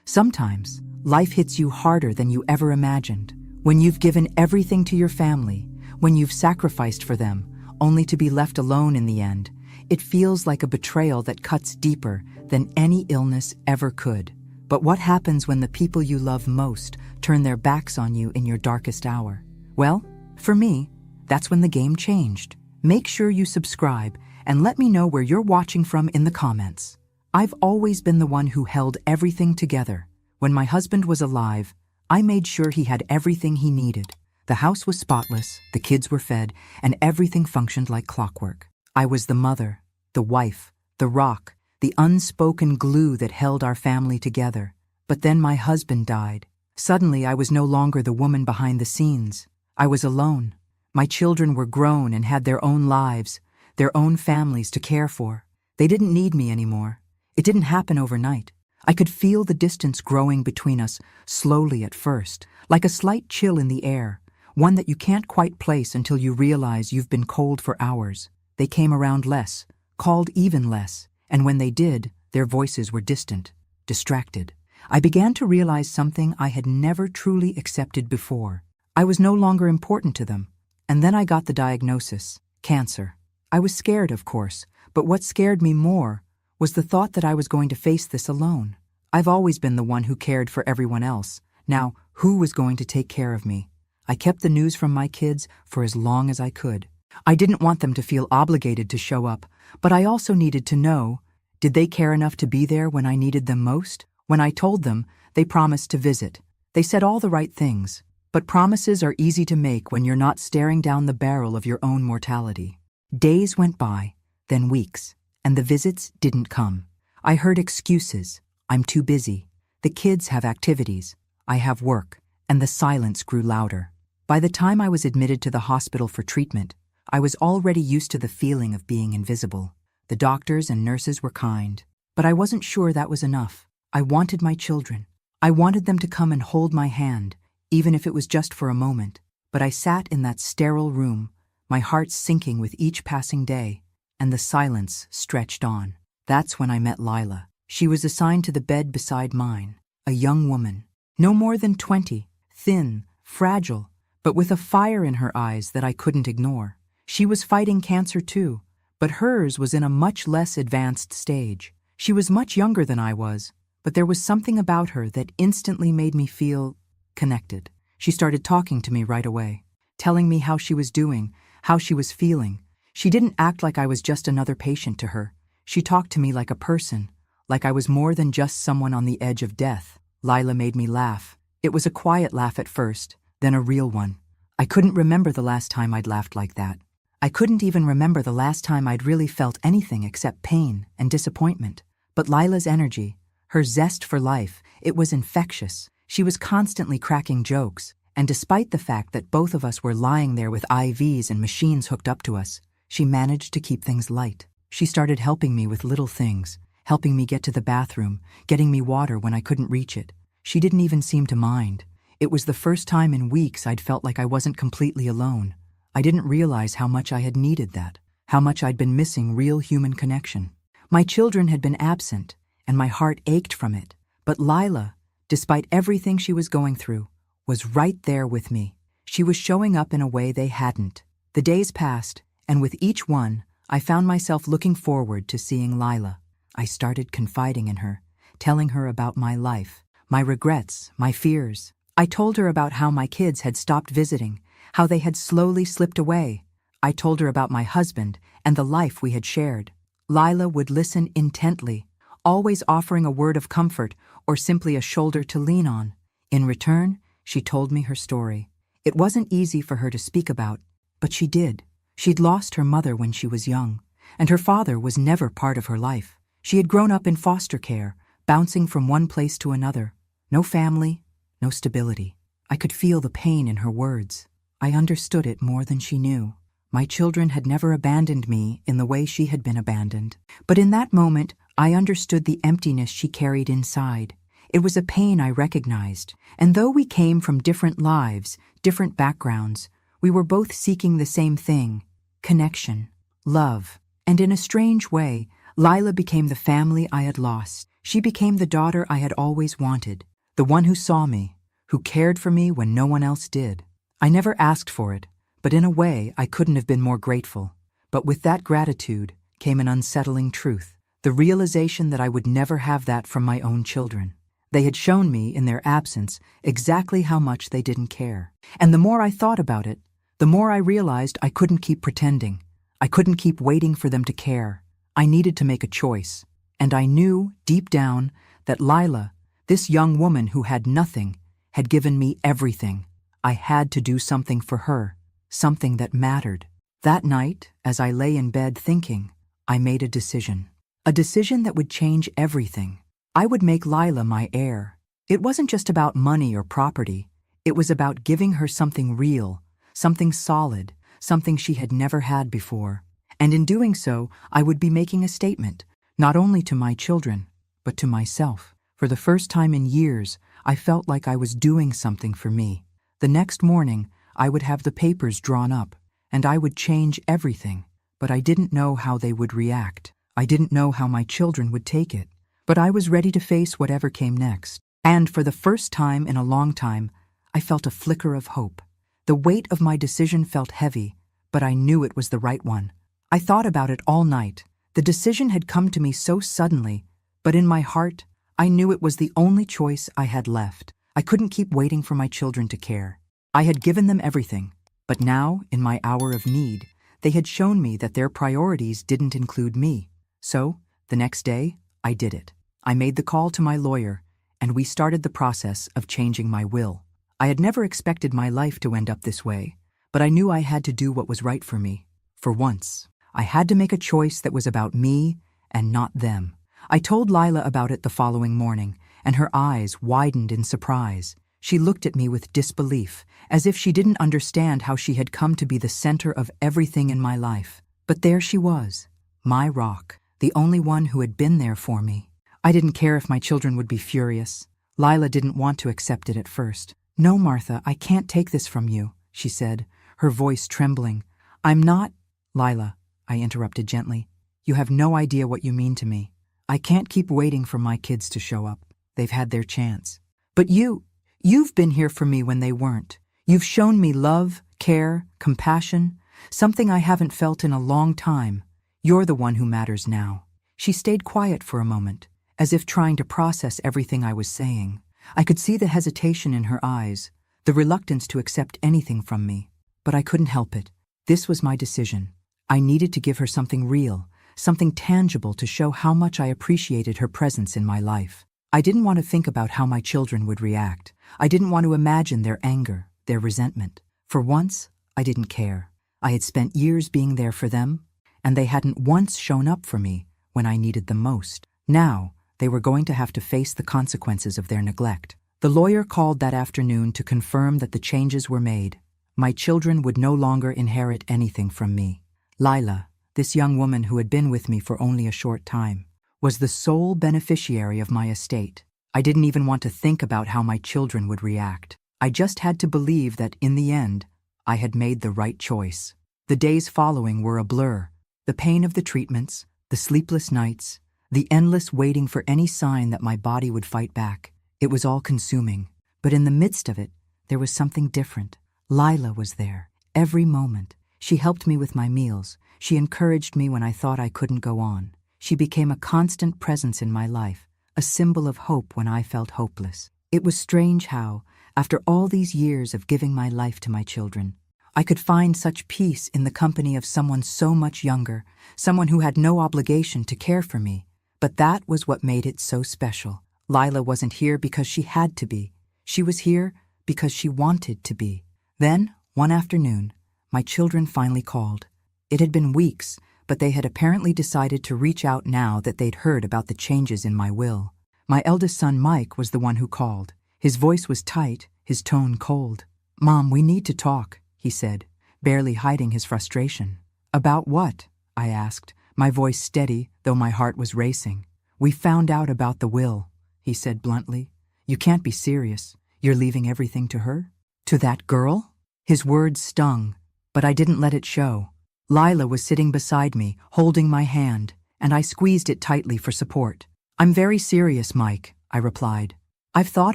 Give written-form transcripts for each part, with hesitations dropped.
Sometimes, life hits you harder than you ever imagined. When you've given everything to your family, when you've sacrificed for them, only to be left alone in the end, it feels like a betrayal that cuts deeper than any illness ever could. But what happens when the people you love most turn their backs on you in your darkest hour? Well, for me, that's when the game changed. Make sure you subscribe and let me know where you're watching from in the comments. I've always been the one who held everything together. When my husband was alive, I made sure he had everything he needed. The house was spotless, the kids were fed, and everything functioned like clockwork. I was the mother, the wife, the rock, the unspoken glue that held our family together. But then my husband died. Suddenly, I was no longer the woman behind the scenes. I was alone. My children were grown and had their own lives, their own families to care for. They didn't need me anymore. It didn't happen overnight. I could feel the distance growing between us, slowly at first, like a slight chill in the air, one that you can't quite place until you realize you've been cold for hours. They came around less, called even less, and when they did, their voices were distant, distracted. I began to realize something I had never truly accepted before. I was no longer important to them. And then I got the diagnosis, cancer. I was scared, of course, but what scared me more was the thought that I was going to face this alone. I've always been the one who cared for everyone else. Now, who was going to take care of me? I kept the news from my kids for as long as I could. I didn't want them to feel obligated to show up, but I also needed to know, did they care enough to be there when I needed them most? When I told them, they promised to visit. They said all the right things, but promises are easy to make when you're not staring down the barrel of your own mortality. Days went by, then weeks, and the visits didn't come. I heard excuses. I'm too busy. The kids have activities. I have work. And the silence grew louder. By the time I was admitted to the hospital for treatment, I was already used to the feeling of being invisible. The doctors and nurses were kind, but I wasn't sure that was enough. I wanted my children. I wanted them to come and hold my hand, even if it was just for a moment. But I sat in that sterile room, my heart sinking with each passing day, and the silence stretched on. That's when I met Lila. She was assigned to the bed beside mine, a young woman, no more than 20, thin, fragile, but with a fire in her eyes that I couldn't ignore. She was fighting cancer too, but hers was in a much less advanced stage. She was much younger than I was, but there was something about her that instantly made me feel connected. She started talking to me right away, telling me how she was doing, how she was feeling. She didn't act like I was just another patient to her. She talked to me like a person, like I was more than just someone on the edge of death. Lila made me laugh. It was a quiet laugh at first, then a real one. I couldn't remember the last time I'd laughed like that. I couldn't even remember the last time I'd really felt anything except pain and disappointment. But Lila's energy, her zest for life, it was infectious. She was constantly cracking jokes, and despite the fact that both of us were lying there with IVs and machines hooked up to us, she managed to keep things light. She started helping me with little things, helping me get to the bathroom, getting me water when I couldn't reach it. She didn't even seem to mind. It was the first time in weeks I'd felt like I wasn't completely alone. I didn't realize how much I had needed that, how much I'd been missing real human connection. My children had been absent, and my heart ached from it. But Lila, despite everything she was going through, was right there with me. She was showing up in a way they hadn't. The days passed, and with each one, I found myself looking forward to seeing Lila. I started confiding in her, telling her about my life, my regrets, my fears. I told her about how my kids had stopped visiting, how they had slowly slipped away. I told her about my husband and the life we had shared. Lila would listen intently, always offering a word of comfort or simply a shoulder to lean on. In return, she told me her story. It wasn't easy for her to speak about, but she did. She'd lost her mother when she was young, and her father was never part of her life. She had grown up in foster care, bouncing from one place to another. No family, no stability. I could feel the pain in her words. I understood it more than she knew. My children had never abandoned me in the way she had been abandoned. But in that moment, I understood the emptiness she carried inside. It was a pain I recognized, and though we came from different lives, different backgrounds, we were both seeking the same thing: connection, love. And in a strange way, Lila became the family I had lost. She became the daughter I had always wanted, the one who saw me, who cared for me when no one else did. I never asked for it, but in a way I couldn't have been more grateful. But with that gratitude came an unsettling truth, the realization that I would never have that from my own children. They had shown me, in their absence, exactly how much they didn't care. And the more I thought about it, the more I realized I couldn't keep pretending. I couldn't keep waiting for them to care. I needed to make a choice. And I knew, deep down, that Lila, this young woman who had nothing, had given me everything. I had to do something for her, something that mattered. That night, as I lay in bed thinking, I made a decision. A decision that would change everything. I would make Lila my heir. It wasn't just about money or property. It was about giving her something real, something solid, something she had never had before. And in doing so, I would be making a statement, not only to my children, but to myself. For the first time in years, I felt like I was doing something for me. The next morning, I would have the papers drawn up, and I would change everything. But I didn't know how they would react. I didn't know how my children would take it. But I was ready to face whatever came next. And for the first time in a long time, I felt a flicker of hope. The weight of my decision felt heavy, but I knew it was the right one. I thought about it all night. The decision had come to me so suddenly, but in my heart, I knew it was the only choice I had left. I couldn't keep waiting for my children to care. I had given them everything, but now, in my hour of need, they had shown me that their priorities didn't include me. So, the next day, I did it. I made the call to my lawyer, and we started the process of changing my will. I had never expected my life to end up this way, but I knew I had to do what was right for me. For once, I had to make a choice that was about me and not them. I told Lila about it the following morning, and her eyes widened in surprise. She looked at me with disbelief, as if she didn't understand how she had come to be the center of everything in my life. But there she was, my rock, the only one who had been there for me. I didn't care if my children would be furious. Lila didn't want to accept it at first. "No, Martha, I can't take this from you," she said, her voice trembling. "I'm not—" "Lila," I interrupted gently, "you have no idea what you mean to me. I can't keep waiting for my kids to show up. They've had their chance. But you've been here for me when they weren't. You've shown me love, care, compassion, something I haven't felt in a long time. You're the one who matters now." She stayed quiet for a moment, as if trying to process everything I was saying. I could see the hesitation in her eyes, the reluctance to accept anything from me. But I couldn't help it. This was my decision. I needed to give her something real, something tangible to show how much I appreciated her presence in my life. I didn't want to think about how my children would react. I didn't want to imagine their anger, their resentment. For once, I didn't care. I had spent years being there for them, and they hadn't once shown up for me when I needed them most. Now, they were going to have to face the consequences of their neglect. The lawyer called that afternoon to confirm that the changes were made. My children would no longer inherit anything from me. Lila, this young woman who had been with me for only a short time, was the sole beneficiary of my estate. I didn't even want to think about how my children would react. I just had to believe that, in the end, I had made the right choice. The days following were a blur. The pain of the treatments, the sleepless nights, the endless waiting for any sign that my body would fight back. It was all consuming. But in the midst of it, there was something different. Lila was there, every moment. She helped me with my meals. She encouraged me when I thought I couldn't go on. She became a constant presence in my life, a symbol of hope when I felt hopeless. It was strange how, after all these years of giving my life to my children, I could find such peace in the company of someone so much younger, someone who had no obligation to care for me. But that was what made it so special. Lila wasn't here because she had to be. She was here because she wanted to be. Then, one afternoon, my children finally called. It had been weeks, but they had apparently decided to reach out now that they'd heard about the changes in my will. My eldest son, Mike, was the one who called. His voice was tight, his tone cold. "Mom, we need to talk," he said, barely hiding his frustration. "About what?" I asked, my voice steady, though my heart was racing. "We found out about the will," he said bluntly. "You can't be serious. You're leaving everything to her? To that girl?" His words stung, but I didn't let it show. Lila was sitting beside me, holding my hand, and I squeezed it tightly for support. I'm very serious, Mike, I replied. I've thought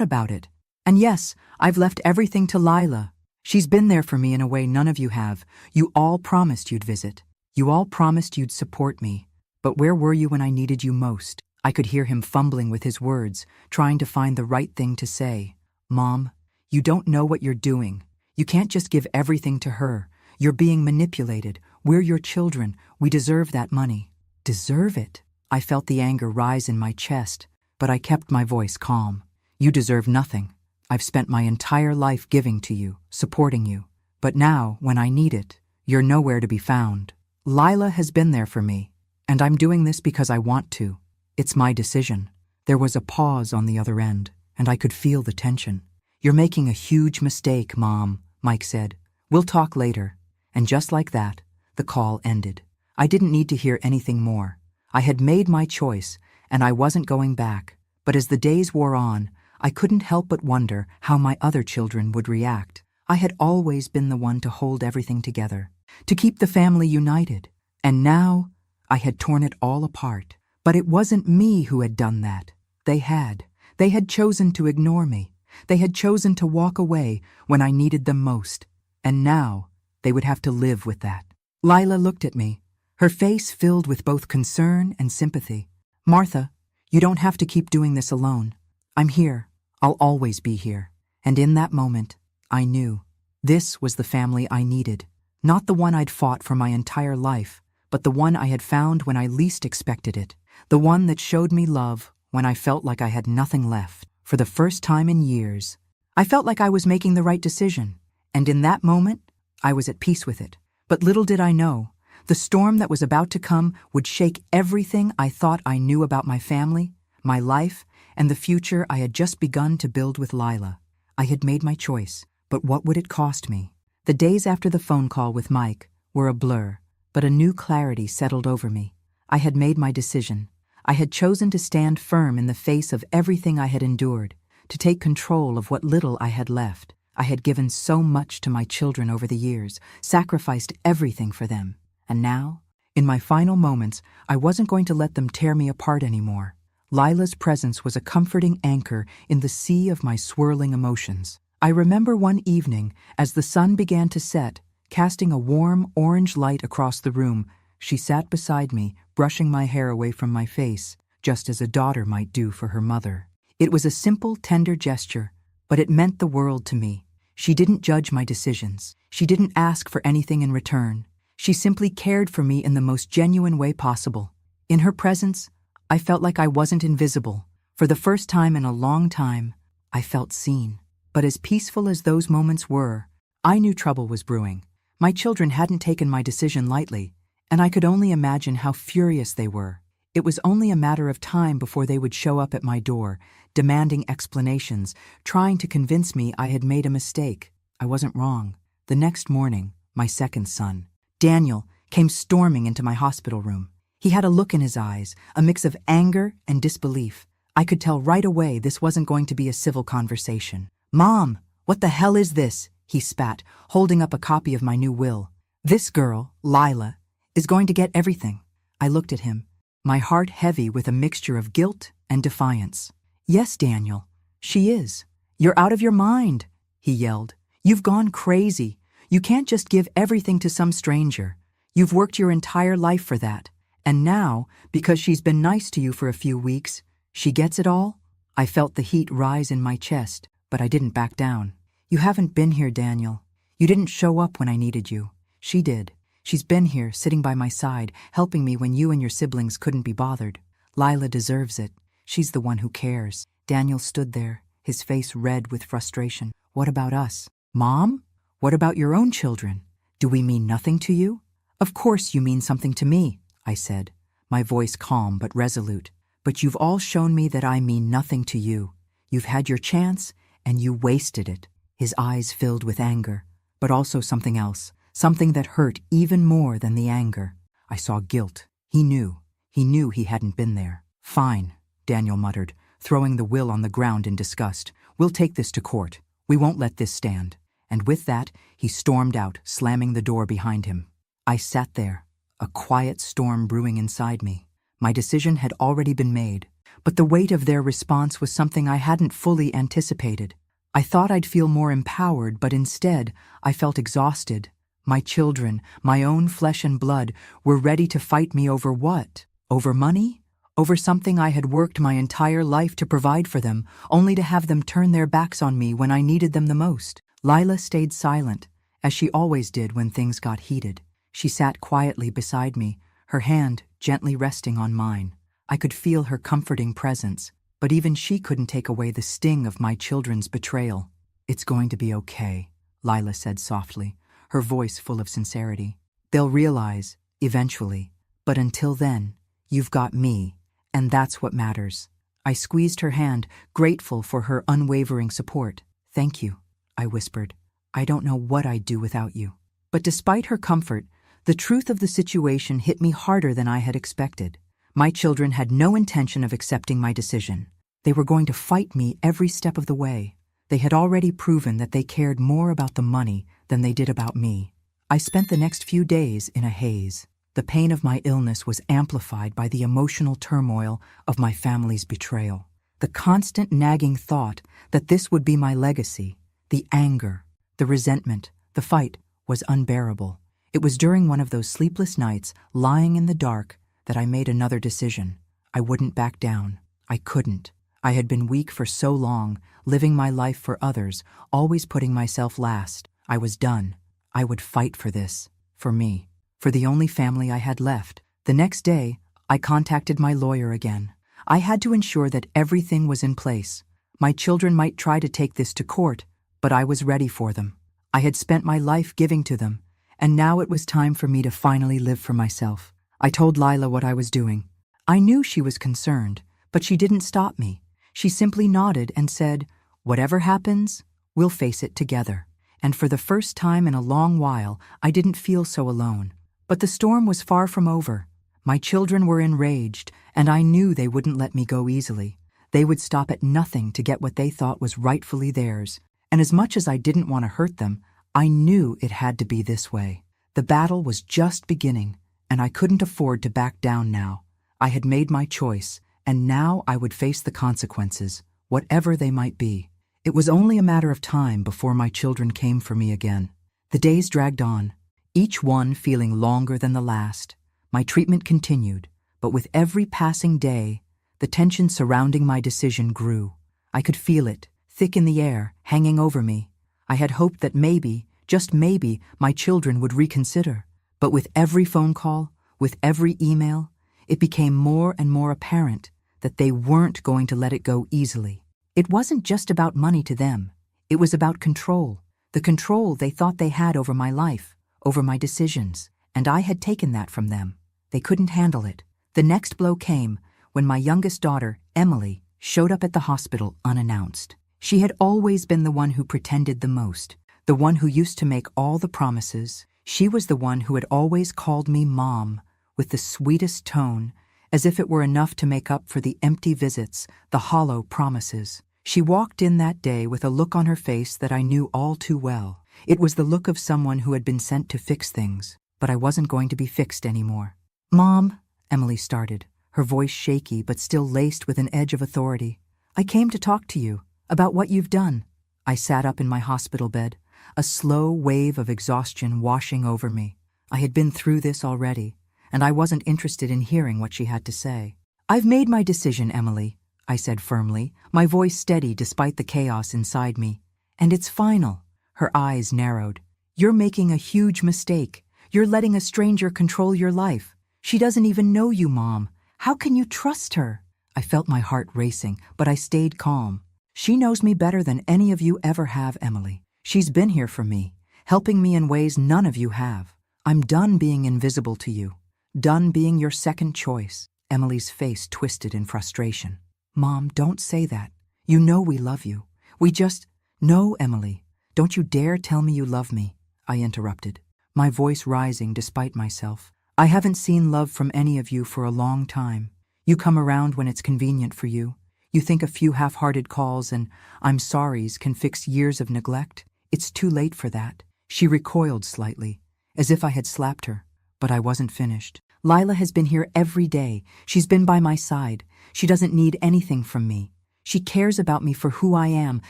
about it. And yes, I've left everything to Lila. She's been there for me in a way none of you have. You all promised you'd visit. You all promised you'd support me. But where were you when I needed you most? I could hear him fumbling with his words, trying to find the right thing to say. Mom, you don't know what you're doing. You can't just give everything to her. You're being manipulated. We're your children. We deserve that money. Deserve it? I felt the anger rise in my chest, but I kept my voice calm. You deserve nothing. I've spent my entire life giving to you, supporting you. But now, when I need it, you're nowhere to be found. Lila has been there for me, and I'm doing this because I want to. It's my decision. There was a pause on the other end, and I could feel the tension. You're making a huge mistake, Mom, Mike said. We'll talk later. And just like that, the call ended. I didn't need to hear anything more. I had made my choice, and I wasn't going back. But as the days wore on, I couldn't help but wonder how my other children would react. I had always been the one to hold everything together, to keep the family united. And now, I had torn it all apart. But it wasn't me who had done that. They had. They had chosen to ignore me. They had chosen to walk away when I needed them most. And now, they would have to live with that. Lila looked at me, her face filled with both concern and sympathy. Martha, you don't have to keep doing this alone. I'm here. I'll always be here. And in that moment, I knew. This was the family I needed. Not the one I'd fought for my entire life, but the one I had found when I least expected it. The one that showed me love when I felt like I had nothing left. For the first time in years, I felt like I was making the right decision. And in that moment, I was at peace with it. But little did I know, the storm that was about to come would shake everything I thought I knew about my family, my life, and the future I had just begun to build with Lila. I had made my choice, but what would it cost me? The days after the phone call with Mike were a blur, but a new clarity settled over me. I had made my decision. I had chosen to stand firm in the face of everything I had endured, to take control of what little I had left. I had given so much to my children over the years, sacrificed everything for them. And now, in my final moments, I wasn't going to let them tear me apart anymore. Lila's presence was a comforting anchor in the sea of my swirling emotions. I remember one evening, as the sun began to set, casting a warm orange light across the room, she sat beside me, brushing my hair away from my face, just as a daughter might do for her mother. It was a simple, tender gesture, but it meant the world to me. She didn't judge my decisions. She didn't ask for anything in return. She simply cared for me in the most genuine way possible. In her presence, I felt like I wasn't invisible. For the first time in a long time, I felt seen. But as peaceful as those moments were, I knew trouble was brewing. My children hadn't taken my decision lightly, and I could only imagine how furious they were. It was only a matter of time before they would show up at my door, demanding explanations, trying to convince me I had made a mistake. I wasn't wrong. The next morning, my second son, Daniel, came storming into my hospital room. He had a look in his eyes, a mix of anger and disbelief. I could tell right away this wasn't going to be a civil conversation. "Mom, what the hell is this?" he spat, holding up a copy of my new will. "This girl, Lila, is going to get everything." I looked at him, my heart heavy with a mixture of guilt and defiance. "Yes, Daniel, she is. You're out of your mind," he yelled. "You've gone crazy. You can't just give everything to some stranger. You've worked your entire life for that. And now, because she's been nice to you for a few weeks, she gets it all?" I felt the heat rise in my chest, but I didn't back down. "You haven't been here, Daniel. You didn't show up when I needed you. She did. She's been here, sitting by my side, helping me when you and your siblings couldn't be bothered. Lila deserves it. She's the one who cares." Daniel stood there, his face red with frustration. "What about us? Mom? What about your own children? Do we mean nothing to you?" "Of course you mean something to me," I said, my voice calm but resolute. "But you've all shown me that I mean nothing to you. You've had your chance, and you wasted it." His eyes filled with anger, but also something else, something that hurt even more than the anger. I saw guilt. He knew he hadn't been there. "Fine," Daniel muttered, throwing the will on the ground in disgust. "We'll take this to court. We won't let this stand." And with that, he stormed out, slamming the door behind him. I sat there, a quiet storm brewing inside me. My decision had already been made, but the weight of their response was something I hadn't fully anticipated. I thought I'd feel more empowered, but instead, I felt exhausted. My children, my own flesh and blood, were ready to fight me over what? Over money? Over something I had worked my entire life to provide for them, only to have them turn their backs on me when I needed them the most. Lila stayed silent, as she always did when things got heated. She sat quietly beside me, her hand gently resting on mine. I could feel her comforting presence, but even she couldn't take away the sting of my children's betrayal. "It's going to be okay," Lila said softly, her voice full of sincerity. "They'll realize, eventually, but until then, you've got me, and that's what matters." I squeezed her hand, grateful for her unwavering support. "Thank you," I whispered. "I don't know what I'd do without you." But despite her comfort, the truth of the situation hit me harder than I had expected. My children had no intention of accepting my decision. They were going to fight me every step of the way. They had already proven that they cared more about the money than they did about me. I spent the next few days in a haze. The pain of my illness was amplified by the emotional turmoil of my family's betrayal. The constant nagging thought that this would be my legacy, the anger, the resentment, the fight, was unbearable. It was during one of those sleepless nights, lying in the dark, that I made another decision. I wouldn't back down. I couldn't. I had been weak for so long, living my life for others, always putting myself last. I was done. I would fight for this. For me. For the only family I had left. The next day, I contacted my lawyer again. I had to ensure that everything was in place. My children might try to take this to court, but I was ready for them. I had spent my life giving to them, and now it was time for me to finally live for myself. I told Lila what I was doing. I knew she was concerned, but she didn't stop me. She simply nodded and said, "Whatever happens, we'll face it together." And for the first time in a long while, I didn't feel so alone. But the storm was far from over. My children were enraged, and I knew they wouldn't let me go easily. They would stop at nothing to get what they thought was rightfully theirs. And as much as I didn't want to hurt them, I knew it had to be this way. The battle was just beginning, and I couldn't afford to back down now. I had made my choice, and now I would face the consequences, whatever they might be. It was only a matter of time before my children came for me again. The days dragged on, each one feeling longer than the last. My treatment continued, but with every passing day, the tension surrounding my decision grew. I could feel it, thick in the air, hanging over me. I had hoped that maybe, just maybe, my children would reconsider. But with every phone call, with every email, it became more and more apparent that they weren't going to let it go easily. It wasn't just about money to them. It was about control. The control they thought they had over my life, over my decisions. And I had taken that from them. They couldn't handle it. The next blow came when my youngest daughter, Emily, showed up at the hospital unannounced. She had always been the one who pretended the most, the one who used to make all the promises. She was the one who had always called me Mom, with the sweetest tone, as if it were enough to make up for the empty visits, the hollow promises. She walked in that day with a look on her face that I knew all too well. It was the look of someone who had been sent to fix things, but I wasn't going to be fixed anymore. "Mom," Emily started, her voice shaky but still laced with an edge of authority. "I came to talk to you about what you've done." I sat up in my hospital bed, a slow wave of exhaustion washing over me. I had been through this already, and I wasn't interested in hearing what she had to say. "I've made my decision, Emily," I said firmly, my voice steady despite the chaos inside me. "And it's final." Her eyes narrowed. "You're making a huge mistake. You're letting a stranger control your life. She doesn't even know you, Mom. How can you trust her?" I felt my heart racing, but I stayed calm. "She knows me better than any of you ever have, Emily. She's been here for me, helping me in ways none of you have. I'm done being invisible to you, done being your second choice." Emily's face twisted in frustration. "Mom, don't say that. You know we love you. We just—" "No, Emily, don't you dare tell me you love me," I interrupted, my voice rising despite myself. "I haven't seen love from any of you for a long time. You come around when it's convenient for you. You think a few half-hearted calls and I'm sorries can fix years of neglect. It's too late for that." She recoiled slightly, as if I had slapped her, but I wasn't finished. Lila has been here every day. She's been by my side. She doesn't need anything from me. She cares about me for who I am,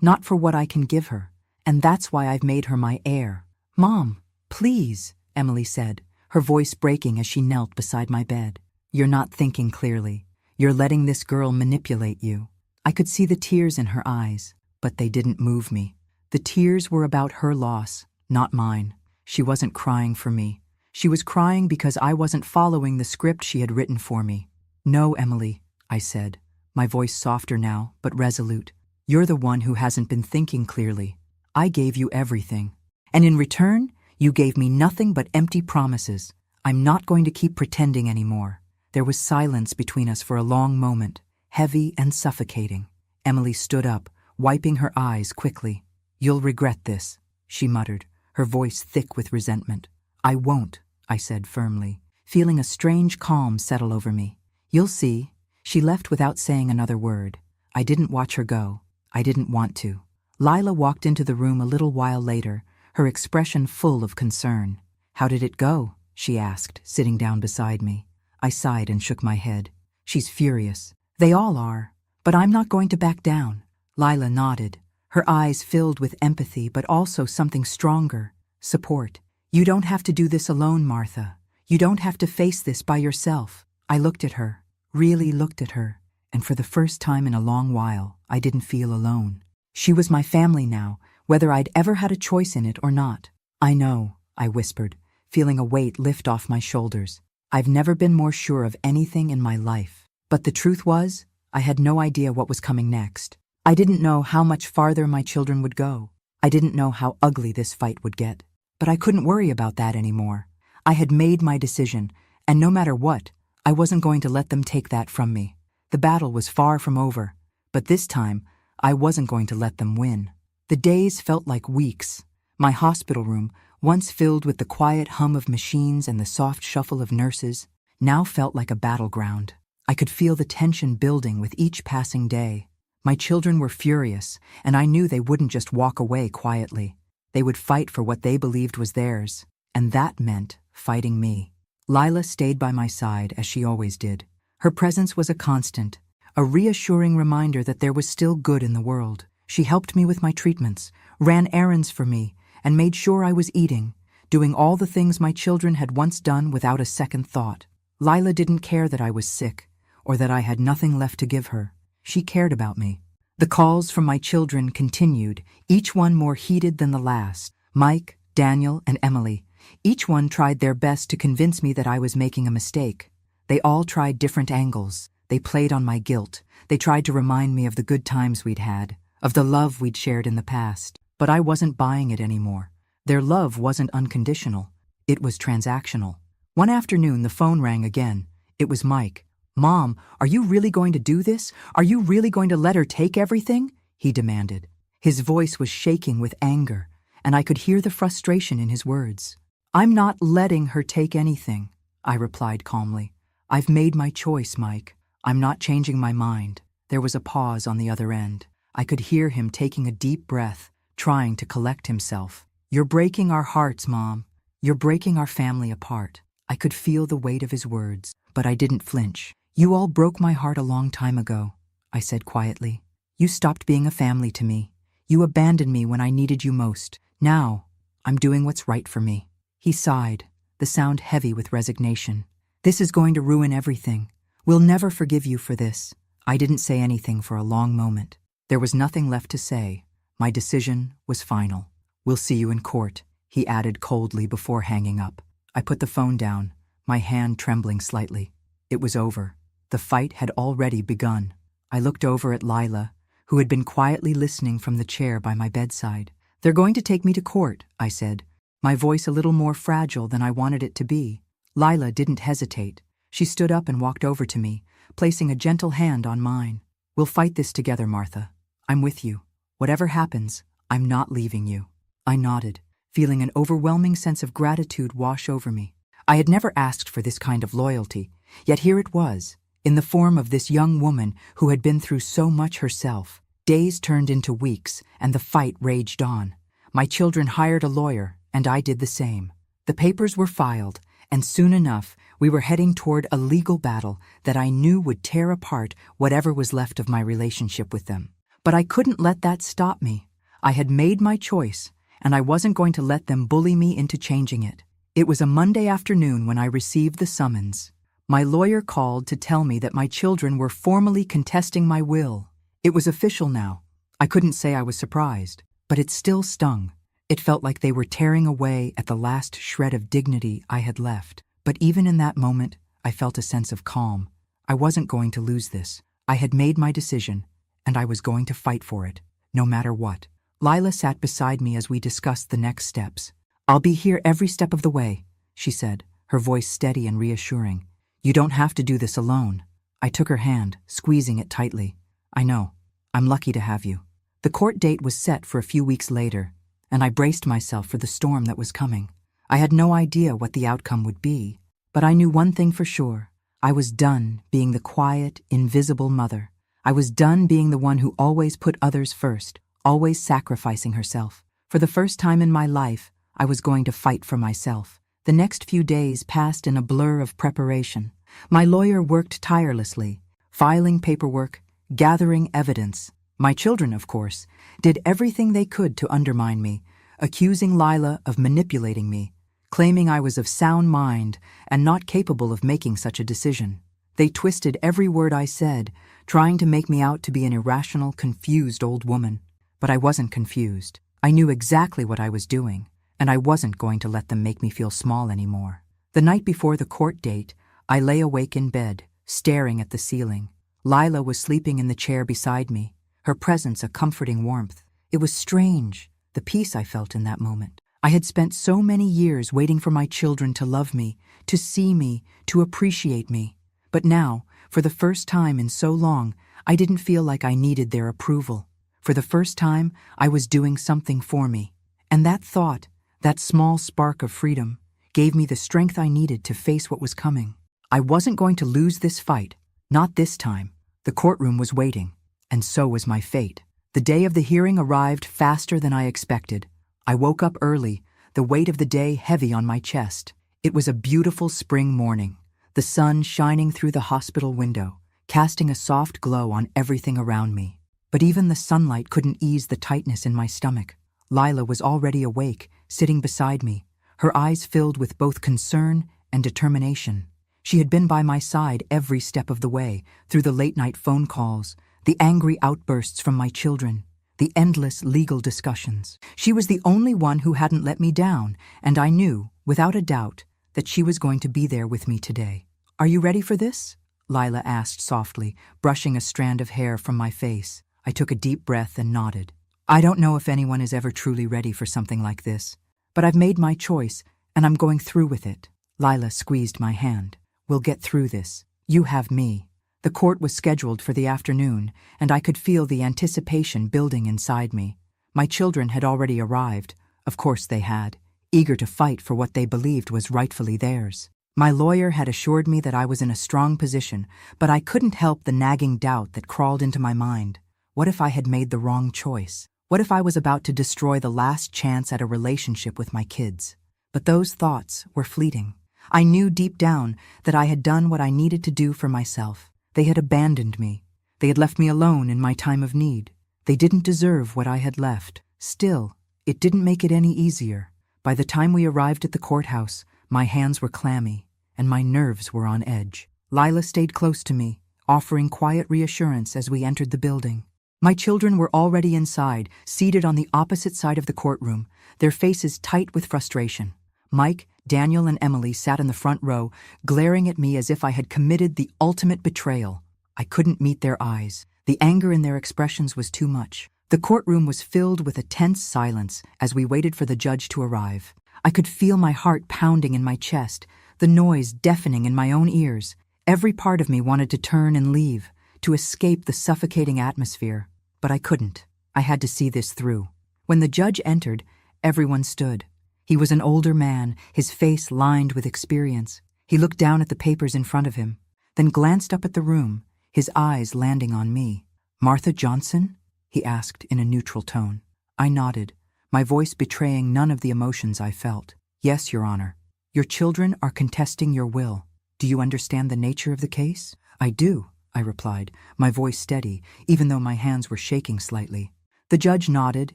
not for what I can give her. And that's why I've made her my heir. Mom, please, Emily said, her voice breaking as she knelt beside my bed. You're not thinking clearly. You're letting this girl manipulate you. I could see the tears in her eyes, but they didn't move me. The tears were about her loss, not mine. She wasn't crying for me. She was crying because I wasn't following the script she had written for me. No, Emily, I said, my voice softer now, but resolute. You're the one who hasn't been thinking clearly. I gave you everything. And in return, you gave me nothing but empty promises. I'm not going to keep pretending anymore. There was silence between us for a long moment, heavy and suffocating. Emily stood up, wiping her eyes quickly. You'll regret this, she muttered, her voice thick with resentment. I won't, I said firmly, feeling a strange calm settle over me. You'll see. She left without saying another word. I didn't watch her go. I didn't want to. Lila walked into the room a little while later, her expression full of concern. How did it go? She asked, sitting down beside me. I sighed and shook my head. She's furious. They all are. But I'm not going to back down. Lila nodded, her eyes filled with empathy but also something stronger, support. You don't have to do this alone, Martha. You don't have to face this by yourself. I looked at her, really looked at her, and for the first time in a long while, I didn't feel alone. She was my family now, whether I'd ever had a choice in it or not. I know, I whispered, feeling a weight lift off my shoulders. I've never been more sure of anything in my life. But the truth was, I had no idea what was coming next. I didn't know how much farther my children would go. I didn't know how ugly this fight would get. But I couldn't worry about that anymore. I had made my decision, and no matter what, I wasn't going to let them take that from me. The battle was far from over, but this time, I wasn't going to let them win. The days felt like weeks. My hospital room, once filled with the quiet hum of machines and the soft shuffle of nurses, now felt like a battleground. I could feel the tension building with each passing day. My children were furious, and I knew they wouldn't just walk away quietly. They would fight for what they believed was theirs, and that meant fighting me. Lila stayed by my side as she always did. Her presence was a constant, a reassuring reminder that there was still good in the world. She helped me with my treatments, ran errands for me, and made sure I was eating, doing all the things my children had once done without a second thought. Lila didn't care that I was sick, or that I had nothing left to give her. She cared about me. The calls from my children continued, each one more heated than the last. Mike, Daniel, and Emily. Each one tried their best to convince me that I was making a mistake. They all tried different angles. They played on my guilt. They tried to remind me of the good times we'd had, of the love we'd shared in the past. But I wasn't buying it anymore. Their love wasn't unconditional. It was transactional. One afternoon, the phone rang again. It was Mike. Mom, are you really going to do this? Are you really going to let her take everything? He demanded. His voice was shaking with anger, and I could hear the frustration in his words. I'm not letting her take anything, I replied calmly. I've made my choice, Mike. I'm not changing my mind. There was a pause on the other end. I could hear him taking a deep breath, trying to collect himself. You're breaking our hearts, Mom. You're breaking our family apart. I could feel the weight of his words, but I didn't flinch. You all broke my heart a long time ago, I said quietly. You stopped being a family to me. You abandoned me when I needed you most. Now, I'm doing what's right for me. He sighed, the sound heavy with resignation. This is going to ruin everything. We'll never forgive you for this. I didn't say anything for a long moment. There was nothing left to say. My decision was final. We'll see you in court, he added coldly before hanging up. I put the phone down, my hand trembling slightly. It was over. The fight had already begun. I looked over at Lila, who had been quietly listening from the chair by my bedside. They're going to take me to court, I said, my voice a little more fragile than I wanted it to be. Lila didn't hesitate. She stood up and walked over to me, placing a gentle hand on mine. We'll fight this together, Martha. I'm with you. Whatever happens, I'm not leaving you. I nodded, feeling an overwhelming sense of gratitude wash over me. I had never asked for this kind of loyalty, yet here it was, in the form of this young woman who had been through so much herself. Days turned into weeks, and the fight raged on. My children hired a lawyer, and I did the same. The papers were filed, And soon enough, we were heading toward a legal battle that I knew would tear apart whatever was left of my relationship with them. But I couldn't let that stop me. I had made my choice, and I wasn't going to let them bully me into changing it. It was a Monday afternoon when I received the summons. My lawyer called to tell me that my children were formally contesting my will. It was official now. I couldn't say I was surprised, but it still stung. It felt like they were tearing away at the last shred of dignity I had left. But even in that moment, I felt a sense of calm. I wasn't going to lose this. I had made my decision, and I was going to fight for it, no matter what. Lila sat beside me as we discussed the next steps. "I'll be here every step of the way," she said, her voice steady and reassuring. "You don't have to do this alone." I took her hand, squeezing it tightly. "I know. I'm lucky to have you." The court date was set for a few weeks later, and I braced myself for the storm that was coming. I had no idea what the outcome would be, but I knew one thing for sure. I was done being the quiet, invisible mother. I was done being the one who always put others first, always sacrificing herself. For the first time in my life, I was going to fight for myself. The next few days passed in a blur of preparation. My lawyer worked tirelessly, filing paperwork, gathering evidence. My children, of course, did everything they could to undermine me, accusing Lila of manipulating me, claiming I was of sound mind and not capable of making such a decision. They twisted every word I said, trying to make me out to be an irrational, confused old woman. But I wasn't confused. I knew exactly what I was doing, and I wasn't going to let them make me feel small anymore. The night before the court date, I lay awake in bed, staring at the ceiling. Lila was sleeping in the chair beside me, her presence a comforting warmth. It was strange, the peace I felt in that moment. I had spent so many years waiting for my children to love me, to see me, to appreciate me. But now, for the first time in so long, I didn't feel like I needed their approval. For the first time, I was doing something for me. And that thought, that small spark of freedom, gave me the strength I needed to face what was coming. I wasn't going to lose this fight, not this time. The courtroom was waiting, and so was my fate. The day of the hearing arrived faster than I expected. I woke up early, the weight of the day heavy on my chest. It was a beautiful spring morning, the sun shining through the hospital window, casting a soft glow on everything around me. But even the sunlight couldn't ease the tightness in my stomach. Lila was already awake, sitting beside me, her eyes filled with both concern and determination. She had been by my side every step of the way, through the late-night phone calls, the angry outbursts from my children, the endless legal discussions. She was the only one who hadn't let me down, and I knew, without a doubt, that she was going to be there with me today. "Are you ready for this?" Lila asked softly, brushing a strand of hair from my face. I took a deep breath and nodded. I don't know if anyone is ever truly ready for something like this, but I've made my choice, and I'm going through with it. Lila squeezed my hand. "We'll get through this. You have me." The court was scheduled for the afternoon, and I could feel the anticipation building inside me. My children had already arrived, of course they had, eager to fight for what they believed was rightfully theirs. My lawyer had assured me that I was in a strong position, but I couldn't help the nagging doubt that crawled into my mind. What if I had made the wrong choice? What if I was about to destroy the last chance at a relationship with my kids? But those thoughts were fleeting. I knew deep down that I had done what I needed to do for myself. They had abandoned me. They had left me alone in my time of need. They didn't deserve what I had left. Still, it didn't make it any easier. By the time we arrived at the courthouse, my hands were clammy, and my nerves were on edge. Lila stayed close to me, offering quiet reassurance as we entered the building. My children were already inside, seated on the opposite side of the courtroom, their faces tight with frustration. Mike, Daniel, and Emily sat in the front row, glaring at me as if I had committed the ultimate betrayal. I couldn't meet their eyes. The anger in their expressions was too much. The courtroom was filled with a tense silence as we waited for the judge to arrive. I could feel my heart pounding in my chest, the noise deafening in my own ears. Every part of me wanted to turn and leave, to escape the suffocating atmosphere. But I couldn't. I had to see this through. When the judge entered, everyone stood. He was an older man, his face lined with experience. He looked down at the papers in front of him, then glanced up at the room, his eyes landing on me. "Martha Johnson?" he asked in a neutral tone. I nodded, my voice betraying none of the emotions I felt. "Yes, Your Honor." Your children are contesting your will. Do you understand the nature of the case? I do, I replied, my voice steady, even though my hands were shaking slightly. The judge nodded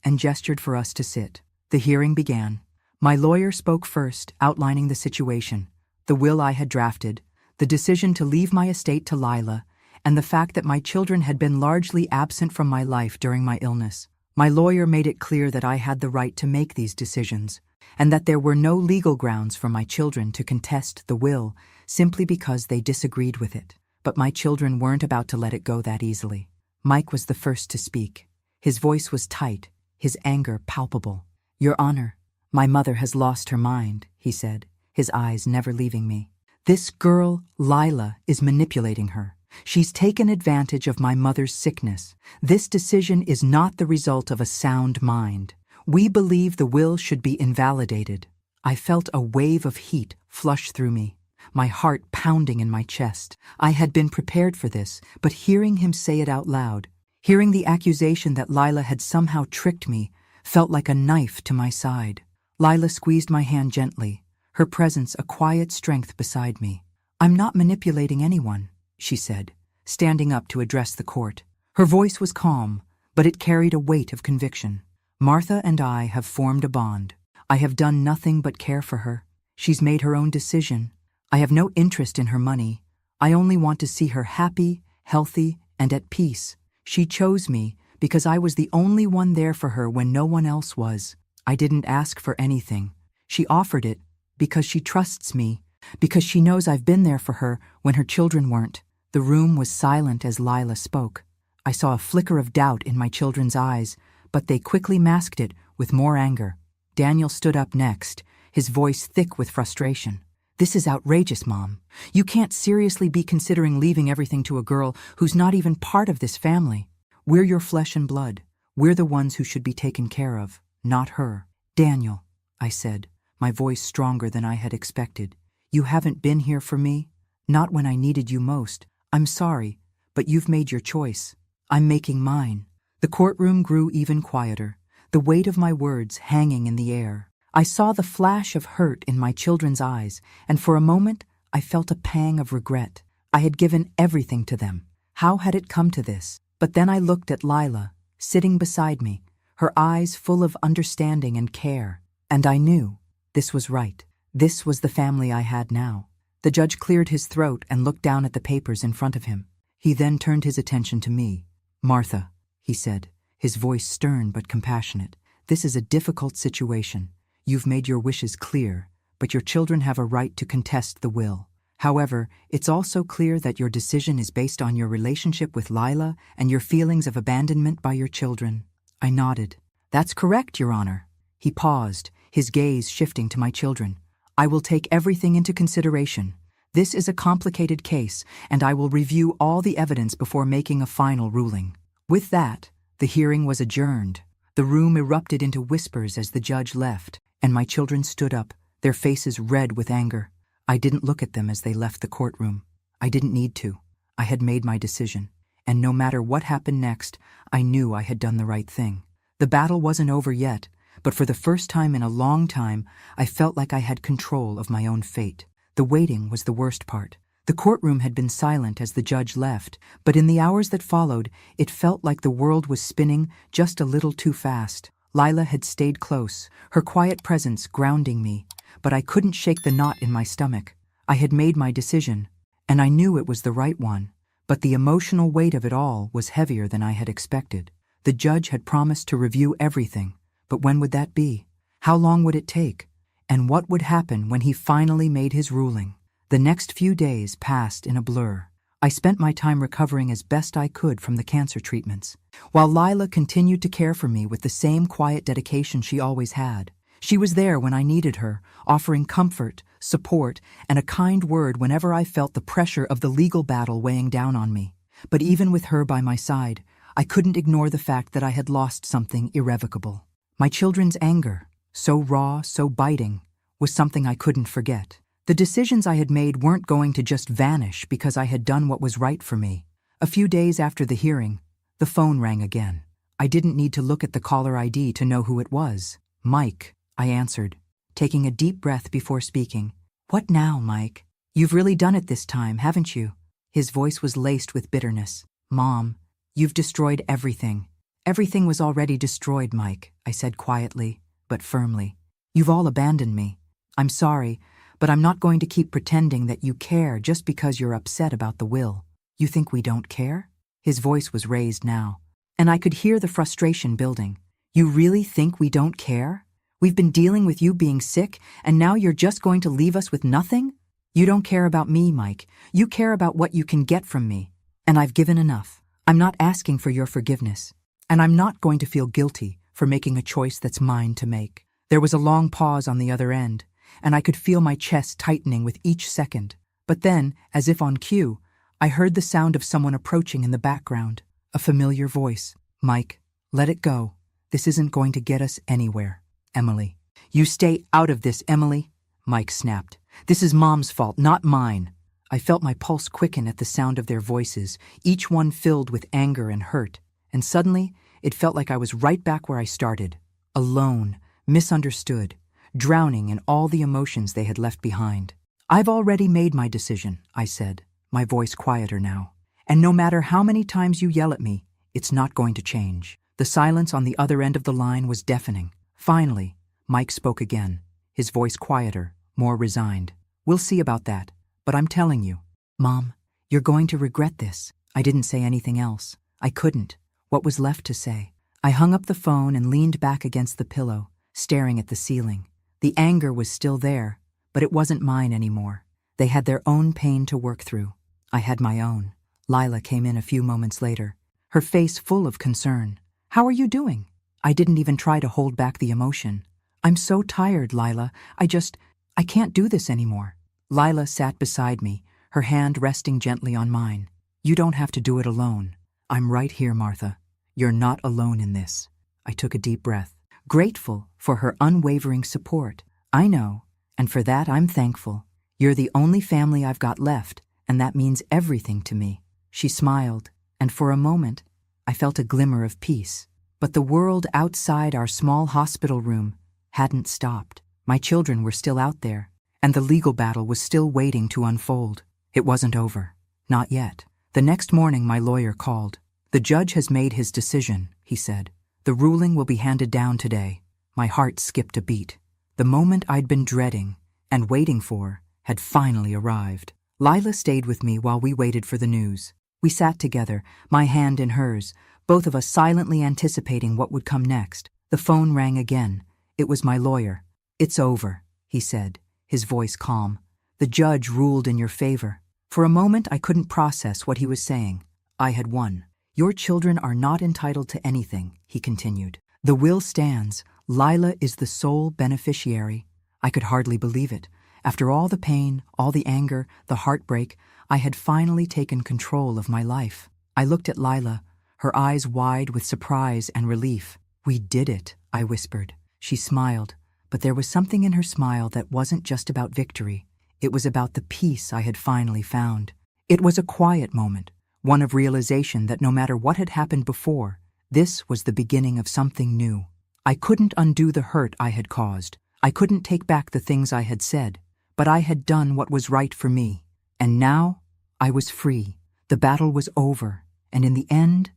and gestured for us to sit. The hearing began. My lawyer spoke first, outlining the situation, the will I had drafted, the decision to leave my estate to Lila, and the fact that my children had been largely absent from my life during my illness. My lawyer made it clear that I had the right to make these decisions, and that there were no legal grounds for my children to contest the will simply because they disagreed with it. But my children weren't about to let it go that easily. Mike was the first to speak. His voice was tight, his anger palpable. Your Honor, my mother has lost her mind, he said, his eyes never leaving me. This girl, Lila, is manipulating her. She's taken advantage of my mother's sickness. This decision is not the result of a sound mind. We believe the will should be invalidated. I felt a wave of heat flush through me, my heart pounding in my chest. I had been prepared for this, but hearing him say it out loud, hearing the accusation that Lila had somehow tricked me, felt like a knife to my side. Lila squeezed my hand gently, her presence a quiet strength beside me. I'm not manipulating anyone, she said, standing up to address the court. Her voice was calm, but it carried a weight of conviction. Martha and I have formed a bond. I have done nothing but care for her. She's made her own decision. I have no interest in her money. I only want to see her happy, healthy, and at peace. She chose me because I was the only one there for her when no one else was. I didn't ask for anything. She offered it because she trusts me, because she knows I've been there for her when her children weren't. The room was silent as Lila spoke. I saw a flicker of doubt in my children's eyes, but they quickly masked it with more anger. Daniel stood up next, his voice thick with frustration. This is outrageous, Mom. You can't seriously be considering leaving everything to a girl who's not even part of this family. We're your flesh and blood. We're the ones who should be taken care of, not her. Daniel, I said, my voice stronger than I had expected. You haven't been here for me, not when I needed you most. I'm sorry, but you've made your choice. I'm making mine. The courtroom grew even quieter, the weight of my words hanging in the air. I saw the flash of hurt in my children's eyes, and for a moment I felt a pang of regret. I had given everything to them. How had it come to this? But then I looked at Lila, sitting beside me, her eyes full of understanding and care, and I knew this was right. This was the family I had now. The judge cleared his throat and looked down at the papers in front of him. He then turned his attention to me. Martha, he said, his voice stern but compassionate, this is a difficult situation. You've made your wishes clear, but your children have a right to contest the will. However, it's also clear that your decision is based on your relationship with Lila and your feelings of abandonment by your children. I nodded. That's correct, Your Honor. He paused, his gaze shifting to my children. I will take everything into consideration. This is a complicated case, and I will review all the evidence before making a final ruling. With that, the hearing was adjourned. The room erupted into whispers as the judge left, and my children stood up, their faces red with anger. I didn't look at them as they left the courtroom. I didn't need to. I had made my decision, and no matter what happened next, I knew I had done the right thing. The battle wasn't over yet, but for the first time in a long time, I felt like I had control of my own fate. The waiting was the worst part. The courtroom had been silent as the judge left, but in the hours that followed, it felt like the world was spinning just a little too fast. Lila had stayed close, her quiet presence grounding me, but I couldn't shake the knot in my stomach. I had made my decision, and I knew it was the right one, but the emotional weight of it all was heavier than I had expected. The judge had promised to review everything, but when would that be? How long would it take? And what would happen when he finally made his ruling? The next few days passed in a blur. I spent my time recovering as best I could from the cancer treatments, while Lila continued to care for me with the same quiet dedication she always had. She was there when I needed her, offering comfort, support, and a kind word whenever I felt the pressure of the legal battle weighing down on me. But even with her by my side, I couldn't ignore the fact that I had lost something irrevocable. My children's anger, so raw, so biting, was something I couldn't forget. The decisions I had made weren't going to just vanish because I had done what was right for me. A few days after the hearing, the phone rang again. I didn't need to look at the caller ID to know who it was. Mike, I answered, taking a deep breath before speaking. What now, Mike? You've really done it this time, haven't you? His voice was laced with bitterness. Mom, you've destroyed everything. Everything was already destroyed, Mike, I said quietly, but firmly. You've all abandoned me. I'm sorry, but I'm not going to keep pretending that you care just because you're upset about the will. You think we don't care? His voice was raised now, and I could hear the frustration building. You really think we don't care? We've been dealing with you being sick, and now you're just going to leave us with nothing? You don't care about me, Mike. You care about what you can get from me. And I've given enough. I'm not asking for your forgiveness. And I'm not going to feel guilty for making a choice that's mine to make. There was a long pause on the other end, and I could feel my chest tightening with each second. But then, as if on cue, I heard the sound of someone approaching in the background. A familiar voice. Mike, let it go. This isn't going to get us anywhere. Emily. You stay out of this, Emily, Mike snapped. This is Mom's fault, not mine. I felt my pulse quicken at the sound of their voices, each one filled with anger and hurt. And suddenly, it felt like I was right back where I started. Alone, misunderstood, drowning in all the emotions they had left behind. I've already made my decision, I said, my voice quieter now. And no matter how many times you yell at me, it's not going to change. The silence on the other end of the line was deafening. Finally, Mike spoke again, his voice quieter, more resigned. We'll see about that, but I'm telling you. Mom, you're going to regret this. I didn't say anything else. I couldn't. What was left to say? I hung up the phone and leaned back against the pillow, staring at the ceiling. The anger was still there, but it wasn't mine anymore. They had their own pain to work through. I had my own. Lila came in a few moments later, her face full of concern. How are you doing? I didn't even try to hold back the emotion. I'm so tired, Lila. I can't do this anymore. Lila sat beside me, her hand resting gently on mine. You don't have to do it alone. I'm right here, Martha. You're not alone in this. I took a deep breath, grateful for her unwavering support. I know, and for that I'm thankful. You're the only family I've got left, and that means everything to me. She smiled, and for a moment, I felt a glimmer of peace. But the world outside our small hospital room hadn't stopped. My children were still out there, and the legal battle was still waiting to unfold. It wasn't over. Not yet. The next morning, my lawyer called. The judge has made his decision, he said. The ruling will be handed down today. My heart skipped a beat. The moment I'd been dreading and waiting for had finally arrived. Lila stayed with me while we waited for the news. We sat together, my hand in hers, both of us silently anticipating what would come next. The phone rang again. It was my lawyer. It's over, he said, his voice calm. The judge ruled in your favor. For a moment, I couldn't process what he was saying. I had won. Your children are not entitled to anything, he continued. The will stands. Lila is the sole beneficiary. I could hardly believe it. After all the pain, all the anger, the heartbreak, I had finally taken control of my life. I looked at Lila, her eyes wide with surprise and relief. We did it, I whispered. She smiled, but there was something in her smile that wasn't just about victory. It was about the peace I had finally found. It was a quiet moment, one of realization that no matter what had happened before, this was the beginning of something new. I couldn't undo the hurt I had caused. I couldn't take back the things I had said, but I had done what was right for me. And now, I was free. The battle was over, and in the end,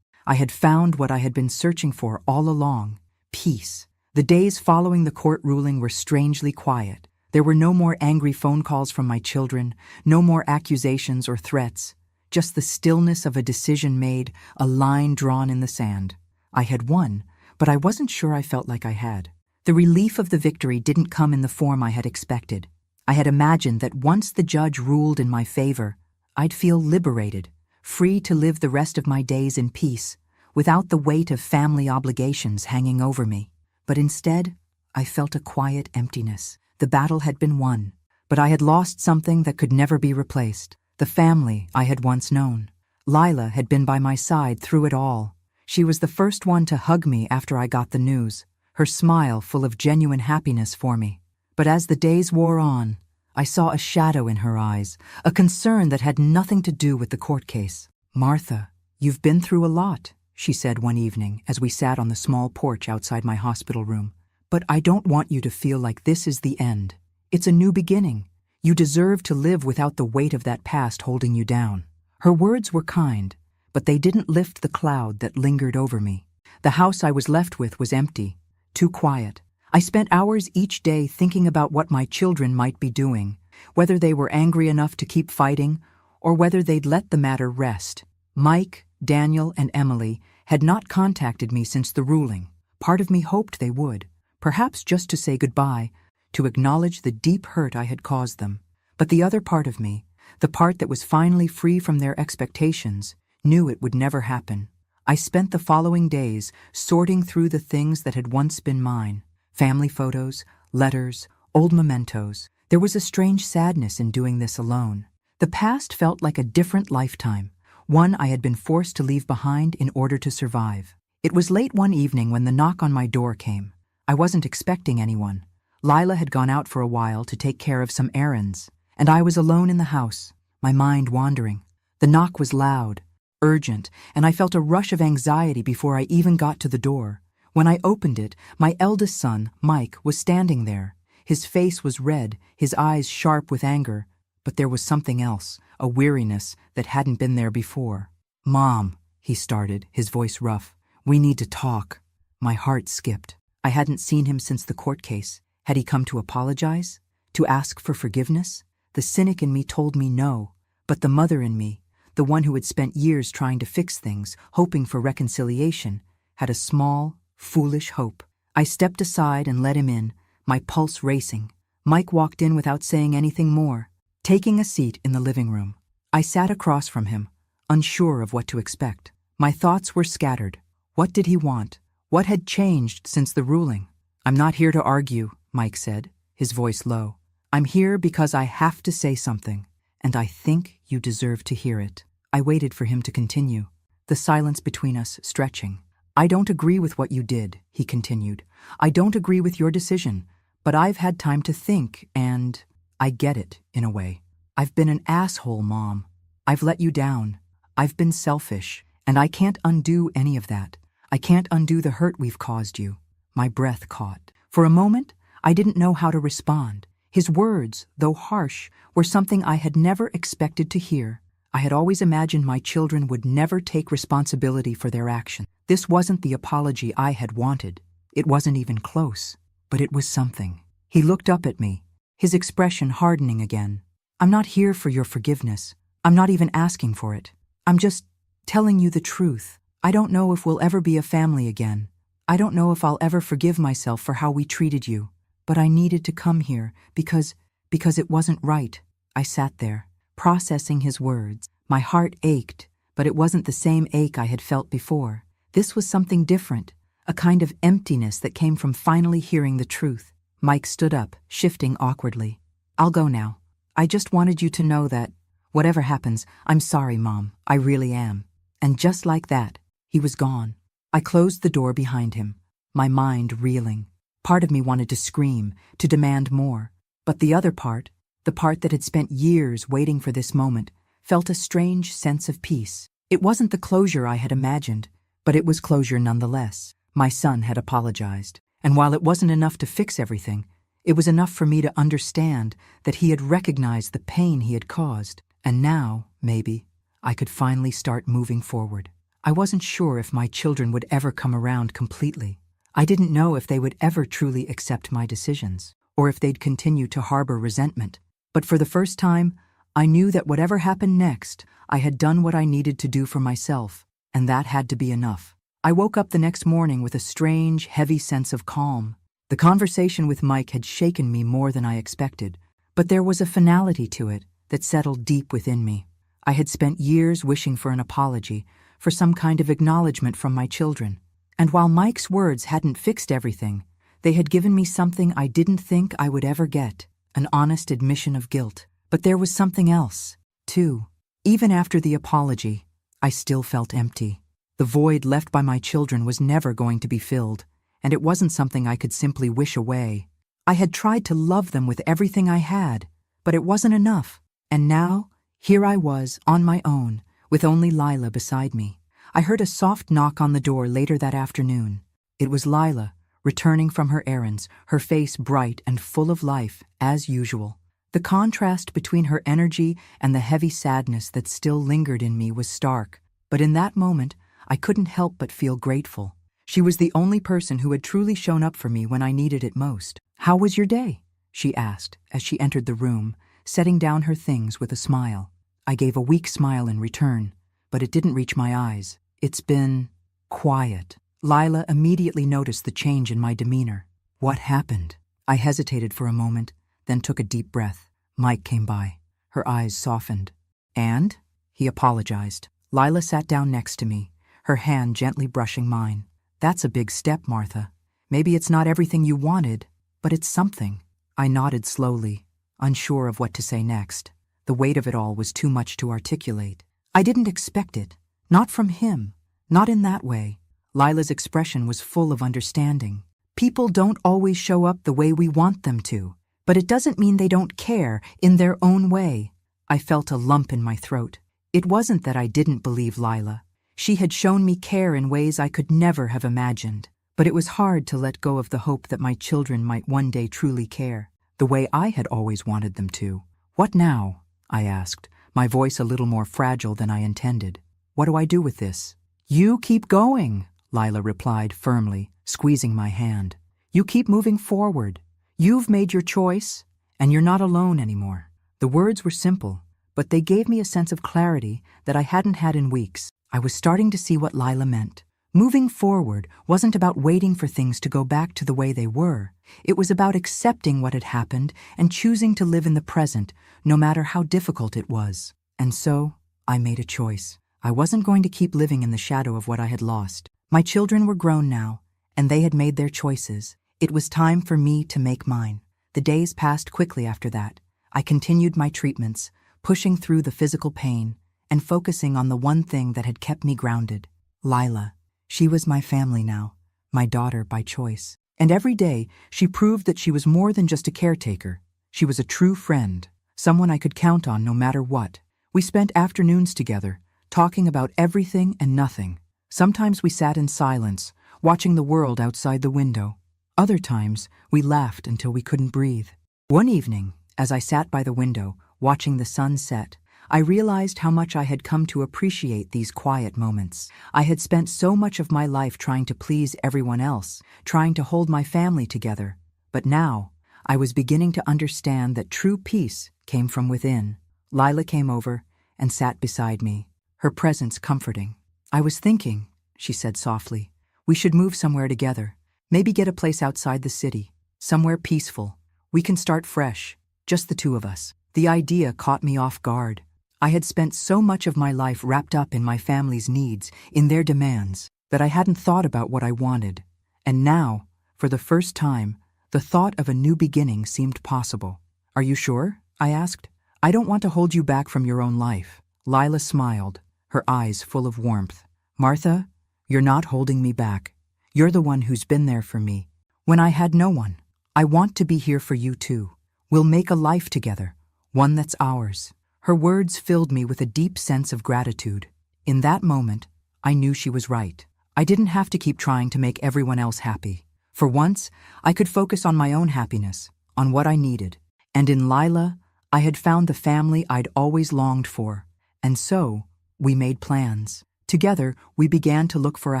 I had found what I had been searching for all along, peace. The days following the court ruling were strangely quiet. There were no more angry phone calls from my children, no more accusations or threats, just the stillness of a decision made, a line drawn in the sand. I had won, but I wasn't sure I felt like I had. The relief of the victory didn't come in the form I had expected. I had imagined that once the judge ruled in my favor, I'd feel liberated, free to live the rest of my days in peace, without the weight of family obligations hanging over me. But instead, I felt a quiet emptiness. The battle had been won, but I had lost something that could never be replaced. The family I had once known. Lila had been by my side through it all. She was the first one to hug me after I got the news, her smile full of genuine happiness for me. But as the days wore on, I saw a shadow in her eyes, a concern that had nothing to do with the court case. Martha, you've been through a lot, she said one evening as we sat on the small porch outside my hospital room. But I don't want you to feel like this is the end. It's a new beginning. You deserve to live without the weight of that past holding you down." Her words were kind, but they didn't lift the cloud that lingered over me. The house I was left with was empty, too quiet. I spent hours each day thinking about what my children might be doing, whether they were angry enough to keep fighting, or whether they'd let the matter rest. Mike, Daniel, and Emily had not contacted me since the ruling. Part of me hoped they would, perhaps just to say goodbye, to acknowledge the deep hurt I had caused them. But the other part of me, the part that was finally free from their expectations, knew it would never happen. I spent the following days sorting through the things that had once been mine: family photos, letters, old mementos. There was a strange sadness in doing this alone. The past felt like a different lifetime, one I had been forced to leave behind in order to survive. It was late one evening when the knock on my door came. I wasn't expecting anyone. Lila had gone out for a while to take care of some errands, and I was alone in the house, my mind wandering. The knock was loud, urgent, and I felt a rush of anxiety before I even got to the door. When I opened it, my eldest son, Mike, was standing there. His face was red, his eyes sharp with anger, but there was something else, a weariness that hadn't been there before. "Mom," he started, his voice rough, "we need to talk." My heart skipped. I hadn't seen him since the court case. Had he come to apologize? To ask for forgiveness? The cynic in me told me no, but the mother in me, the one who had spent years trying to fix things, hoping for reconciliation, had a small, foolish hope. I stepped aside and let him in, my pulse racing. Mike walked in without saying anything more, taking a seat in the living room. I sat across from him, unsure of what to expect. My thoughts were scattered. What did he want? What had changed since the ruling? "I'm not here to argue," Mike said, his voice low. "I'm here because I have to say something, and I think you deserve to hear it." I waited for him to continue, the silence between us stretching. "I don't agree with what you did," he continued. "I don't agree with your decision, but I've had time to think, and I get it, in a way. I've been an asshole, Mom. I've let you down. I've been selfish, and I can't undo any of that. I can't undo the hurt we've caused you." My breath caught. For a moment, I didn't know how to respond. His words, though harsh, were something I had never expected to hear. I had always imagined my children would never take responsibility for their actions. This wasn't the apology I had wanted. It wasn't even close, but it was something. He looked up at me, his expression hardening again. "I'm not here for your forgiveness. I'm not even asking for it. I'm just telling you the truth. I don't know if we'll ever be a family again. I don't know if I'll ever forgive myself for how we treated you. But I needed to come here because it wasn't right." I sat there, processing his words. My heart ached, but it wasn't the same ache I had felt before. This was something different, a kind of emptiness that came from finally hearing the truth. Mike stood up, shifting awkwardly. "I'll go now. I just wanted you to know that, whatever happens, I'm sorry, Mom. I really am." And just like that, he was gone. I closed the door behind him, my mind reeling. Part of me wanted to scream, to demand more. But the other part, the part that had spent years waiting for this moment, felt a strange sense of peace. It wasn't the closure I had imagined, but it was closure nonetheless. My son had apologized, and while it wasn't enough to fix everything, it was enough for me to understand that he had recognized the pain he had caused. And now, maybe, I could finally start moving forward. I wasn't sure if my children would ever come around completely. I didn't know if they would ever truly accept my decisions, or if they'd continue to harbor resentment. But for the first time, I knew that whatever happened next, I had done what I needed to do for myself, and that had to be enough. I woke up the next morning with a strange, heavy sense of calm. The conversation with Mike had shaken me more than I expected, but there was a finality to it that settled deep within me. I had spent years wishing for an apology, for some kind of acknowledgement from my children. And while Mike's words hadn't fixed everything, they had given me something I didn't think I would ever get, an honest admission of guilt. But there was something else, too. Even after the apology, I still felt empty. The void left by my children was never going to be filled, and it wasn't something I could simply wish away. I had tried to love them with everything I had, but it wasn't enough. And now, here I was, on my own, with only Lila beside me. I heard a soft knock on the door later that afternoon. It was Lila, returning from her errands, her face bright and full of life, as usual. The contrast between her energy and the heavy sadness that still lingered in me was stark, but in that moment, I couldn't help but feel grateful. She was the only person who had truly shown up for me when I needed it most. "How was your day?" she asked as she entered the room, setting down her things with a smile. I gave a weak smile in return, but it didn't reach my eyes. "It's been quiet." Lila immediately noticed the change in my demeanor. "What happened?" I hesitated for a moment, then took a deep breath. Mike came by. Her eyes softened. "And?" He apologized. Lila sat down next to me, her hand gently brushing mine. "That's a big step, Martha. Maybe it's not everything you wanted, but it's something." I nodded slowly, unsure of what to say next. The weight of it all was too much to articulate. I didn't expect it. Not from him. Not in that way. Lila's expression was full of understanding. People don't always show up the way we want them to, but it doesn't mean they don't care in their own way. I felt a lump in my throat. It wasn't that I didn't believe Lila. She had shown me care in ways I could never have imagined, but it was hard to let go of the hope that my children might one day truly care, the way I had always wanted them to. "What now?" I asked, my voice a little more fragile than I intended. "What do I do with this?" "You keep going," Lila replied firmly, squeezing my hand. "You keep moving forward. You've made your choice, and you're not alone anymore." The words were simple, but they gave me a sense of clarity that I hadn't had in weeks. I was starting to see what Lila meant. Moving forward wasn't about waiting for things to go back to the way they were. It was about accepting what had happened and choosing to live in the present, no matter how difficult it was. And so, I made a choice. I wasn't going to keep living in the shadow of what I had lost. My children were grown now, and they had made their choices. It was time for me to make mine. The days passed quickly after that. I continued my treatments, pushing through the physical pain, and focusing on the one thing that had kept me grounded. Lila. She was my family now, my daughter by choice. And every day, she proved that she was more than just a caretaker. She was a true friend, someone I could count on no matter what. We spent afternoons together, talking about everything and nothing. Sometimes we sat in silence, watching the world outside the window. Other times, we laughed until we couldn't breathe. One evening, as I sat by the window, watching the sun set, I realized how much I had come to appreciate these quiet moments. I had spent so much of my life trying to please everyone else, trying to hold my family together. But now, I was beginning to understand that true peace came from within. Lila came over and sat beside me, her presence comforting. "I was thinking," she said softly, "we should move somewhere together. Maybe get a place outside the city, somewhere peaceful. We can start fresh, just the two of us." The idea caught me off guard. I had spent so much of my life wrapped up in my family's needs, in their demands, that I hadn't thought about what I wanted. And now, for the first time, the thought of a new beginning seemed possible. "Are you sure?" I asked. "I don't want to hold you back from your own life." Lila smiled, her eyes full of warmth. "Martha, you're not holding me back. You're the one who's been there for me when I had no one. I want to be here for you too. We'll make a life together, one that's ours." Her words filled me with a deep sense of gratitude. In that moment, I knew she was right. I didn't have to keep trying to make everyone else happy. For once, I could focus on my own happiness, on what I needed. And in Lila, I had found the family I'd always longed for. And so, we made plans. Together, we began to look for a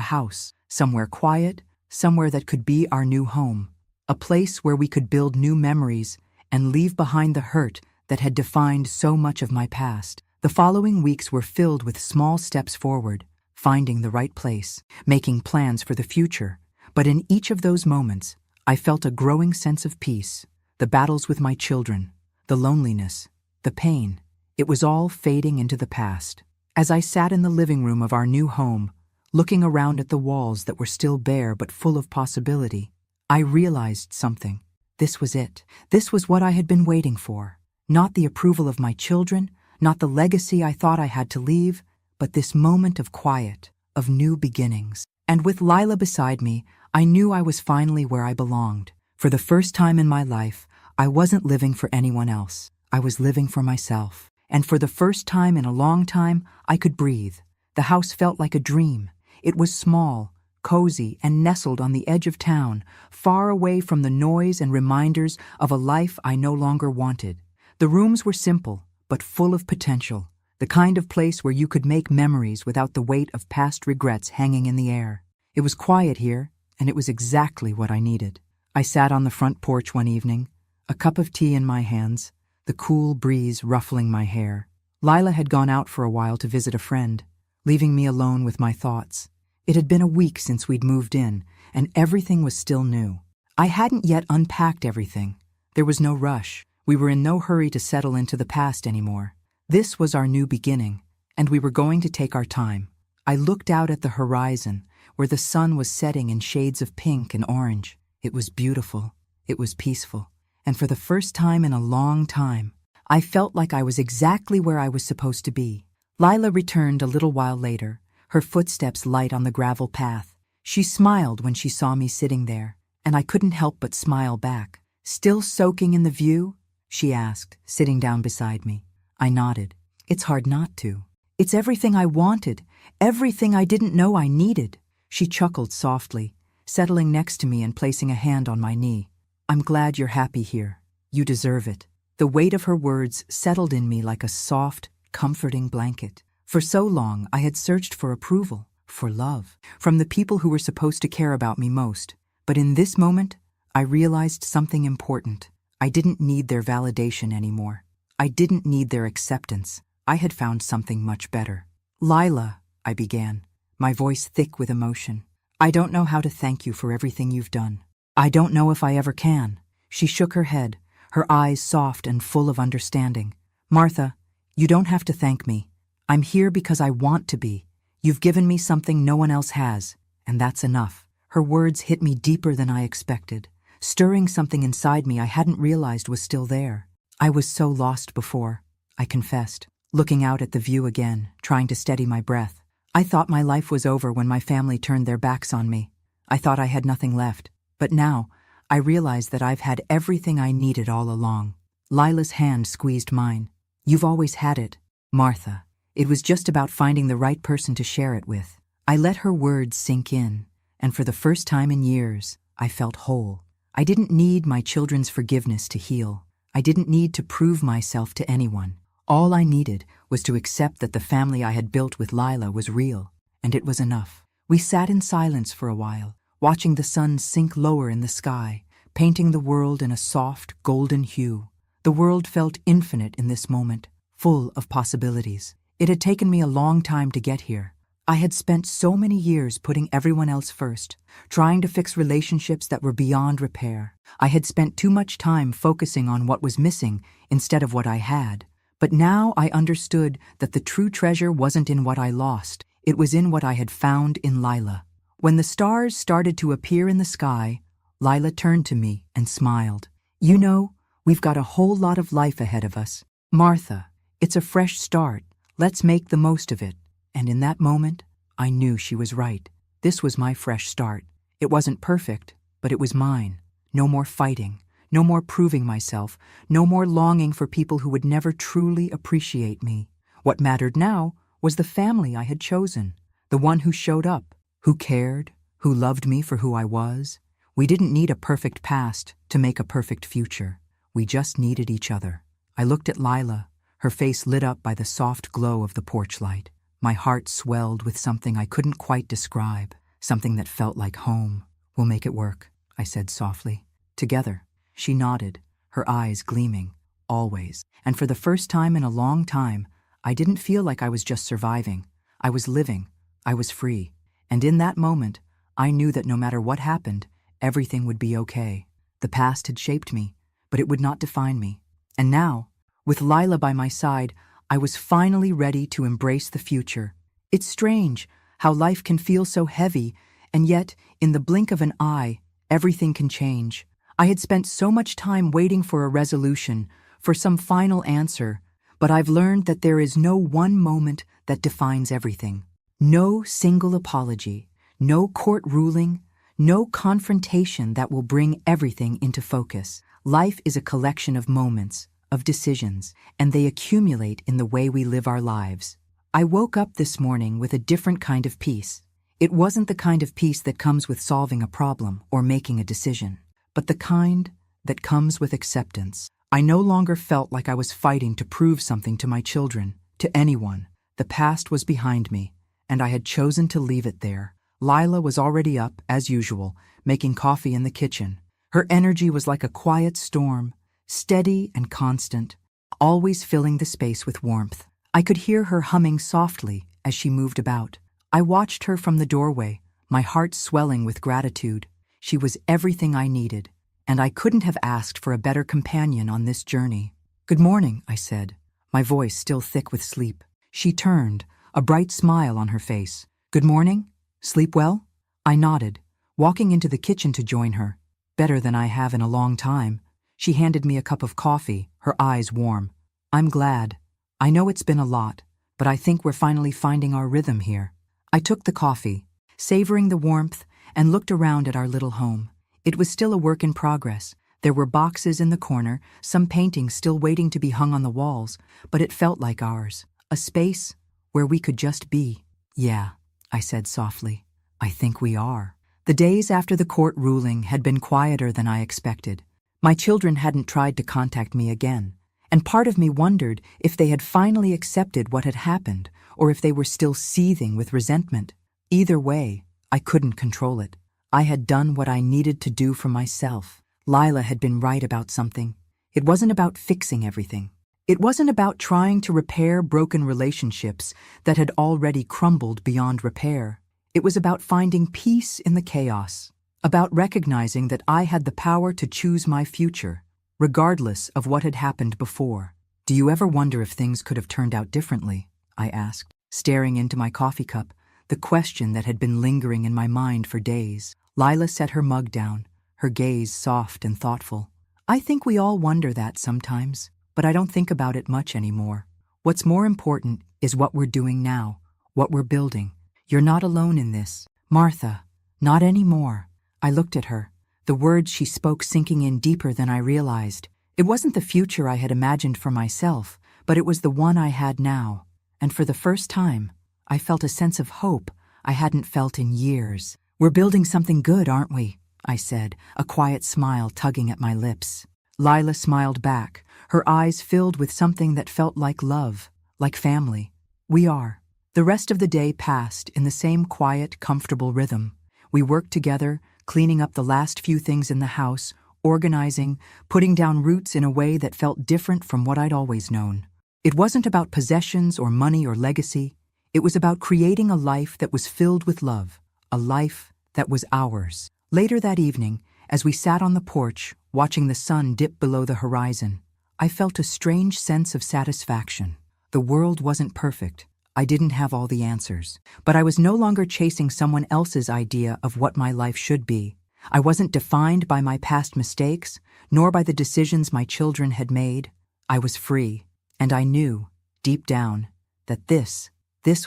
house, somewhere quiet, somewhere that could be our new home. A place where we could build new memories and leave behind the hurt that had defined so much of my past. The following weeks were filled with small steps forward, finding the right place, making plans for the future. But in each of those moments, I felt a growing sense of peace. The battles with my children, the loneliness, the pain, it was all fading into the past. As I sat in the living room of our new home, looking around at the walls that were still bare but full of possibility, I realized something. This was it. This was what I had been waiting for. Not the approval of my children, not the legacy I thought I had to leave, but this moment of quiet, of new beginnings. And with Lila beside me, I knew I was finally where I belonged. For the first time in my life, I wasn't living for anyone else. I was living for myself. And for the first time in a long time, I could breathe. The house felt like a dream. It was small, cozy, and nestled on the edge of town, far away from the noise and reminders of a life I no longer wanted. The rooms were simple, but full of potential, the kind of place where you could make memories without the weight of past regrets hanging in the air. It was quiet here, and it was exactly what I needed. I sat on the front porch one evening, a cup of tea in my hands, the cool breeze ruffling my hair. Lila had gone out for a while to visit a friend, leaving me alone with my thoughts. It had been a week since we'd moved in, and everything was still new. I hadn't yet unpacked everything. There was no rush. We were in no hurry to settle into the past anymore. This was our new beginning, and we were going to take our time. I looked out at the horizon, where the sun was setting in shades of pink and orange. It was beautiful. It was peaceful. And for the first time in a long time, I felt like I was exactly where I was supposed to be. Lila returned a little while later, her footsteps light on the gravel path. She smiled when she saw me sitting there, and I couldn't help but smile back. "Still soaking in the view?" she asked, sitting down beside me. I nodded. "It's hard not to. It's everything I wanted, everything I didn't know I needed." She chuckled softly, settling next to me and placing a hand on my knee. "I'm glad you're happy here. You deserve it." The weight of her words settled in me like a soft, comforting blanket. For so long, I had searched for approval, for love, from the people who were supposed to care about me most. But in this moment, I realized something important. I didn't need their validation anymore. I didn't need their acceptance. I had found something much better. "Lila," I began, my voice thick with emotion. "I don't know how to thank you for everything you've done. I don't know if I ever can." She shook her head, her eyes soft and full of understanding. "Martha, you don't have to thank me. I'm here because I want to be. You've given me something no one else has, and that's enough." Her words hit me deeper than I expected, stirring something inside me I hadn't realized was still there. I was so lost before, I confessed, looking out at the view again, trying to steady my breath. I thought my life was over when my family turned their backs on me. I thought I had nothing left. But now, I realize that I've had everything I needed all along. Lila's hand squeezed mine. "You've always had it, Martha. It was just about finding the right person to share it with." I let her words sink in, and for the first time in years, I felt whole. I didn't need my children's forgiveness to heal. I didn't need to prove myself to anyone. All I needed was to accept that the family I had built with Lila was real, and it was enough. We sat in silence for a while, watching the sun sink lower in the sky, painting the world in a soft, golden hue. The world felt infinite in this moment, full of possibilities. It had taken me a long time to get here. I had spent so many years putting everyone else first, trying to fix relationships that were beyond repair. I had spent too much time focusing on what was missing instead of what I had. But now I understood that the true treasure wasn't in what I lost. It was in what I had found in Lila. When the stars started to appear in the sky, Lila turned to me and smiled. "You know, we've got a whole lot of life ahead of us. Martha, it's a fresh start. Let's make the most of it." And in that moment, I knew she was right. This was my fresh start. It wasn't perfect, but it was mine. No more fighting, no more proving myself, no more longing for people who would never truly appreciate me. What mattered now was the family I had chosen, the one who showed up, who cared, who loved me for who I was. We didn't need a perfect past to make a perfect future. We just needed each other. I looked at Lila, her face lit up by the soft glow of the porch light. My heart swelled with something I couldn't quite describe, something that felt like home. "We'll make it work," I said softly. "Together." She nodded, her eyes gleaming, always. And for the first time in a long time, I didn't feel like I was just surviving. I was living. I was free. And in that moment, I knew that no matter what happened, everything would be okay. The past had shaped me, but it would not define me. And now, with Lila by my side, I was finally ready to embrace the future. It's strange how life can feel so heavy, and yet, in the blink of an eye, everything can change. I had spent so much time waiting for a resolution, for some final answer, but I've learned that there is no one moment that defines everything. No single apology, no court ruling, no confrontation that will bring everything into focus. Life is a collection of moments, of decisions, and they accumulate in the way we live our lives. I woke up this morning with a different kind of peace. It wasn't the kind of peace that comes with solving a problem or making a decision, but the kind that comes with acceptance. I no longer felt like I was fighting to prove something to my children, to anyone. The past was behind me, and I had chosen to leave it there. Lila was already up, as usual, making coffee in the kitchen. Her energy was like a quiet storm, steady and constant, always filling the space with warmth. I could hear her humming softly as she moved about. I watched her from the doorway, my heart swelling with gratitude. She was everything I needed, and I couldn't have asked for a better companion on this journey. "Good morning," I said, my voice still thick with sleep. She turned, a bright smile on her face. "Good morning? Sleep well?" I nodded, walking into the kitchen to join her. "Better than I have in a long time." She handed me a cup of coffee, her eyes warm. "I'm glad. I know it's been a lot, but I think we're finally finding our rhythm here." I took the coffee, savoring the warmth, and looked around at our little home. It was still a work in progress. There were boxes in the corner, some paintings still waiting to be hung on the walls, but it felt like ours, a space where we could just be. "Yeah," I said softly, "I think we are." The days after the court ruling had been quieter than I expected. My children hadn't tried to contact me again, and part of me wondered if they had finally accepted what had happened, or if they were still seething with resentment. Either way, I couldn't control it. I had done what I needed to do for myself. Lila had been right about something. It wasn't about fixing everything. It wasn't about trying to repair broken relationships that had already crumbled beyond repair. It was about finding peace in the chaos, about recognizing that I had the power to choose my future, regardless of what had happened before. "Do you ever wonder if things could have turned out differently?" I asked, staring into my coffee cup, the question that had been lingering in my mind for days. Lila set her mug down, her gaze soft and thoughtful. "I think we all wonder that sometimes, but I don't think about it much anymore. What's more important is what we're doing now, what we're building. You're not alone in this, Martha, not anymore." I looked at her, the words she spoke sinking in deeper than I realized. It wasn't the future I had imagined for myself, but it was the one I had now. And for the first time, I felt a sense of hope I hadn't felt in years. "We're building something good, aren't we?" I said, a quiet smile tugging at my lips. Lila smiled back, her eyes filled with something that felt like love, like family. "We are." The rest of the day passed in the same quiet, comfortable rhythm. We worked together, cleaning up the last few things in the house, organizing, putting down roots in a way that felt different from what I'd always known. It wasn't about possessions or money or legacy. It was about creating a life that was filled with love, a life that was ours. Later that evening, as we sat on the porch, watching the sun dip below the horizon, I felt a strange sense of satisfaction. The world wasn't perfect. I didn't have all the answers, but I was no longer chasing someone else's idea of what my life should be. I wasn't defined by my past mistakes, nor by the decisions my children had made. I was free, and I knew, deep down, that this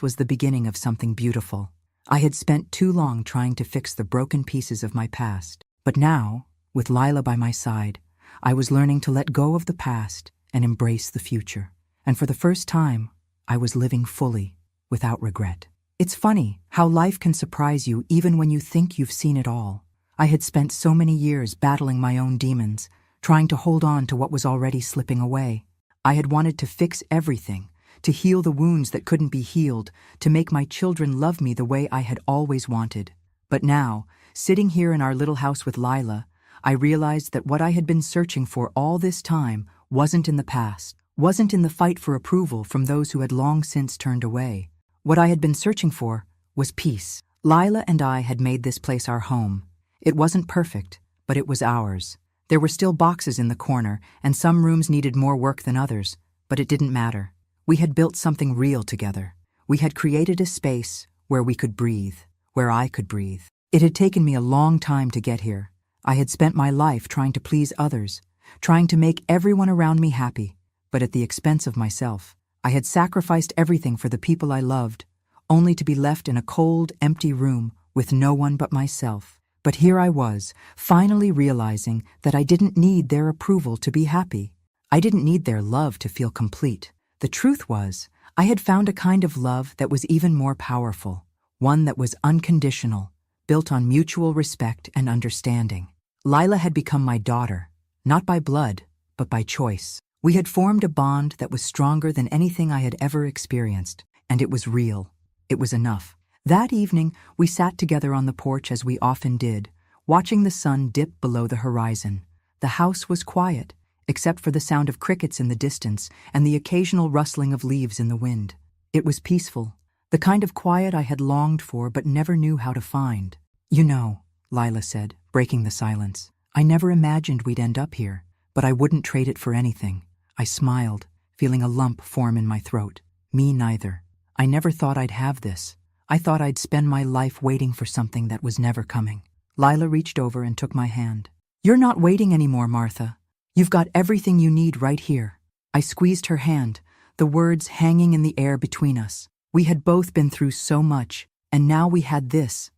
was the beginning of something beautiful. I had spent too long trying to fix the broken pieces of my past, but now, with Lila by my side, I was learning to let go of the past and embrace the future. And for the first time, I was living fully, without regret. It's funny how life can surprise you even when you think you've seen it all. I had spent so many years battling my own demons, trying to hold on to what was already slipping away. I had wanted to fix everything, to heal the wounds that couldn't be healed, to make my children love me the way I had always wanted. But now, sitting here in our little house with Lila, I realized that what I had been searching for all this time wasn't in the past, wasn't in the fight for approval from those who had long since turned away. What I had been searching for was peace. Lila and I had made this place our home. It wasn't perfect, but it was ours. There were still boxes in the corner, and some rooms needed more work than others, but it didn't matter. We had built something real together. We had created a space where we could breathe, where I could breathe. It had taken me a long time to get here. I had spent my life trying to please others, trying to make everyone around me happy, but at the expense of myself. I had sacrificed everything for the people I loved, only to be left in a cold, empty room with no one but myself. But here I was, finally realizing that I didn't need their approval to be happy. I didn't need their love to feel complete. The truth was, I had found a kind of love that was even more powerful, one that was unconditional, built on mutual respect and understanding. Lila had become my daughter, not by blood, but by choice. We had formed a bond that was stronger than anything I had ever experienced, and it was real. It was enough. That evening, we sat together on the porch as we often did, watching the sun dip below the horizon. The house was quiet, except for the sound of crickets in the distance and the occasional rustling of leaves in the wind. It was peaceful, the kind of quiet I had longed for but never knew how to find. "You know," Lila said, breaking the silence, "I never imagined we'd end up here, but I wouldn't trade it for anything." I smiled, feeling a lump form in my throat. Me neither. I never thought I'd have this. I thought I'd spend my life waiting for something that was never coming. Lila reached over and took my hand. "You're not waiting anymore, Martha. You've got everything you need right here." I squeezed her hand, the words hanging in the air between us. We had both been through so much, and now we had this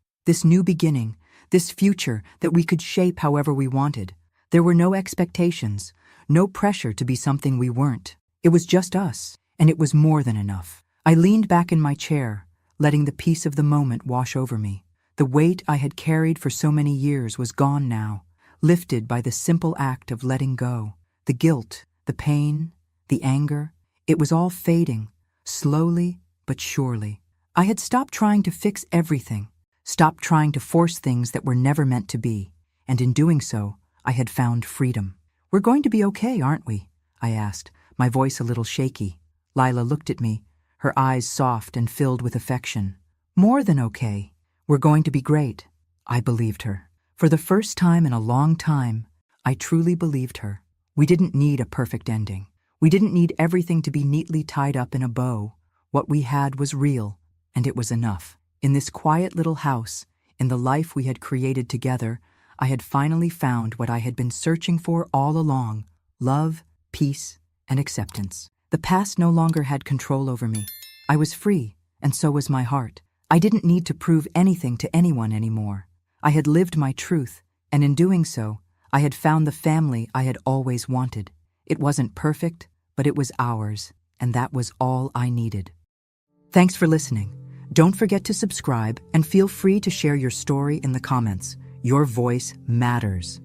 new beginning, this future that we could shape however we wanted. There were no expectations, no pressure to be something we weren't. It was just us, and it was more than enough. I leaned back in my chair, letting the peace of the moment wash over me. The weight I had carried for so many years was gone now, lifted by the simple act of letting go. The guilt, the pain, the anger, it was all fading, slowly but surely. I had stopped trying to fix everything, stopped trying to force things that were never meant to be, and in doing so, I had found freedom. "We're going to be okay, aren't we?" I asked, my voice a little shaky. Lila looked at me, her eyes soft and filled with affection. "More than okay. We're going to be great." I believed her. For the first time in a long time, I truly believed her. We didn't need a perfect ending. We didn't need everything to be neatly tied up in a bow. What we had was real, and it was enough. In this quiet little house, in the life we had created together, I had finally found what I had been searching for all along: love, peace, and acceptance. The past no longer had control over me. I was free, and so was my heart. I didn't need to prove anything to anyone anymore. I had lived my truth, and in doing so, I had found the family I had always wanted. It wasn't perfect, but it was ours, and that was all I needed. Thanks for listening. Don't forget to subscribe and feel free to share your story in the comments. Your voice matters.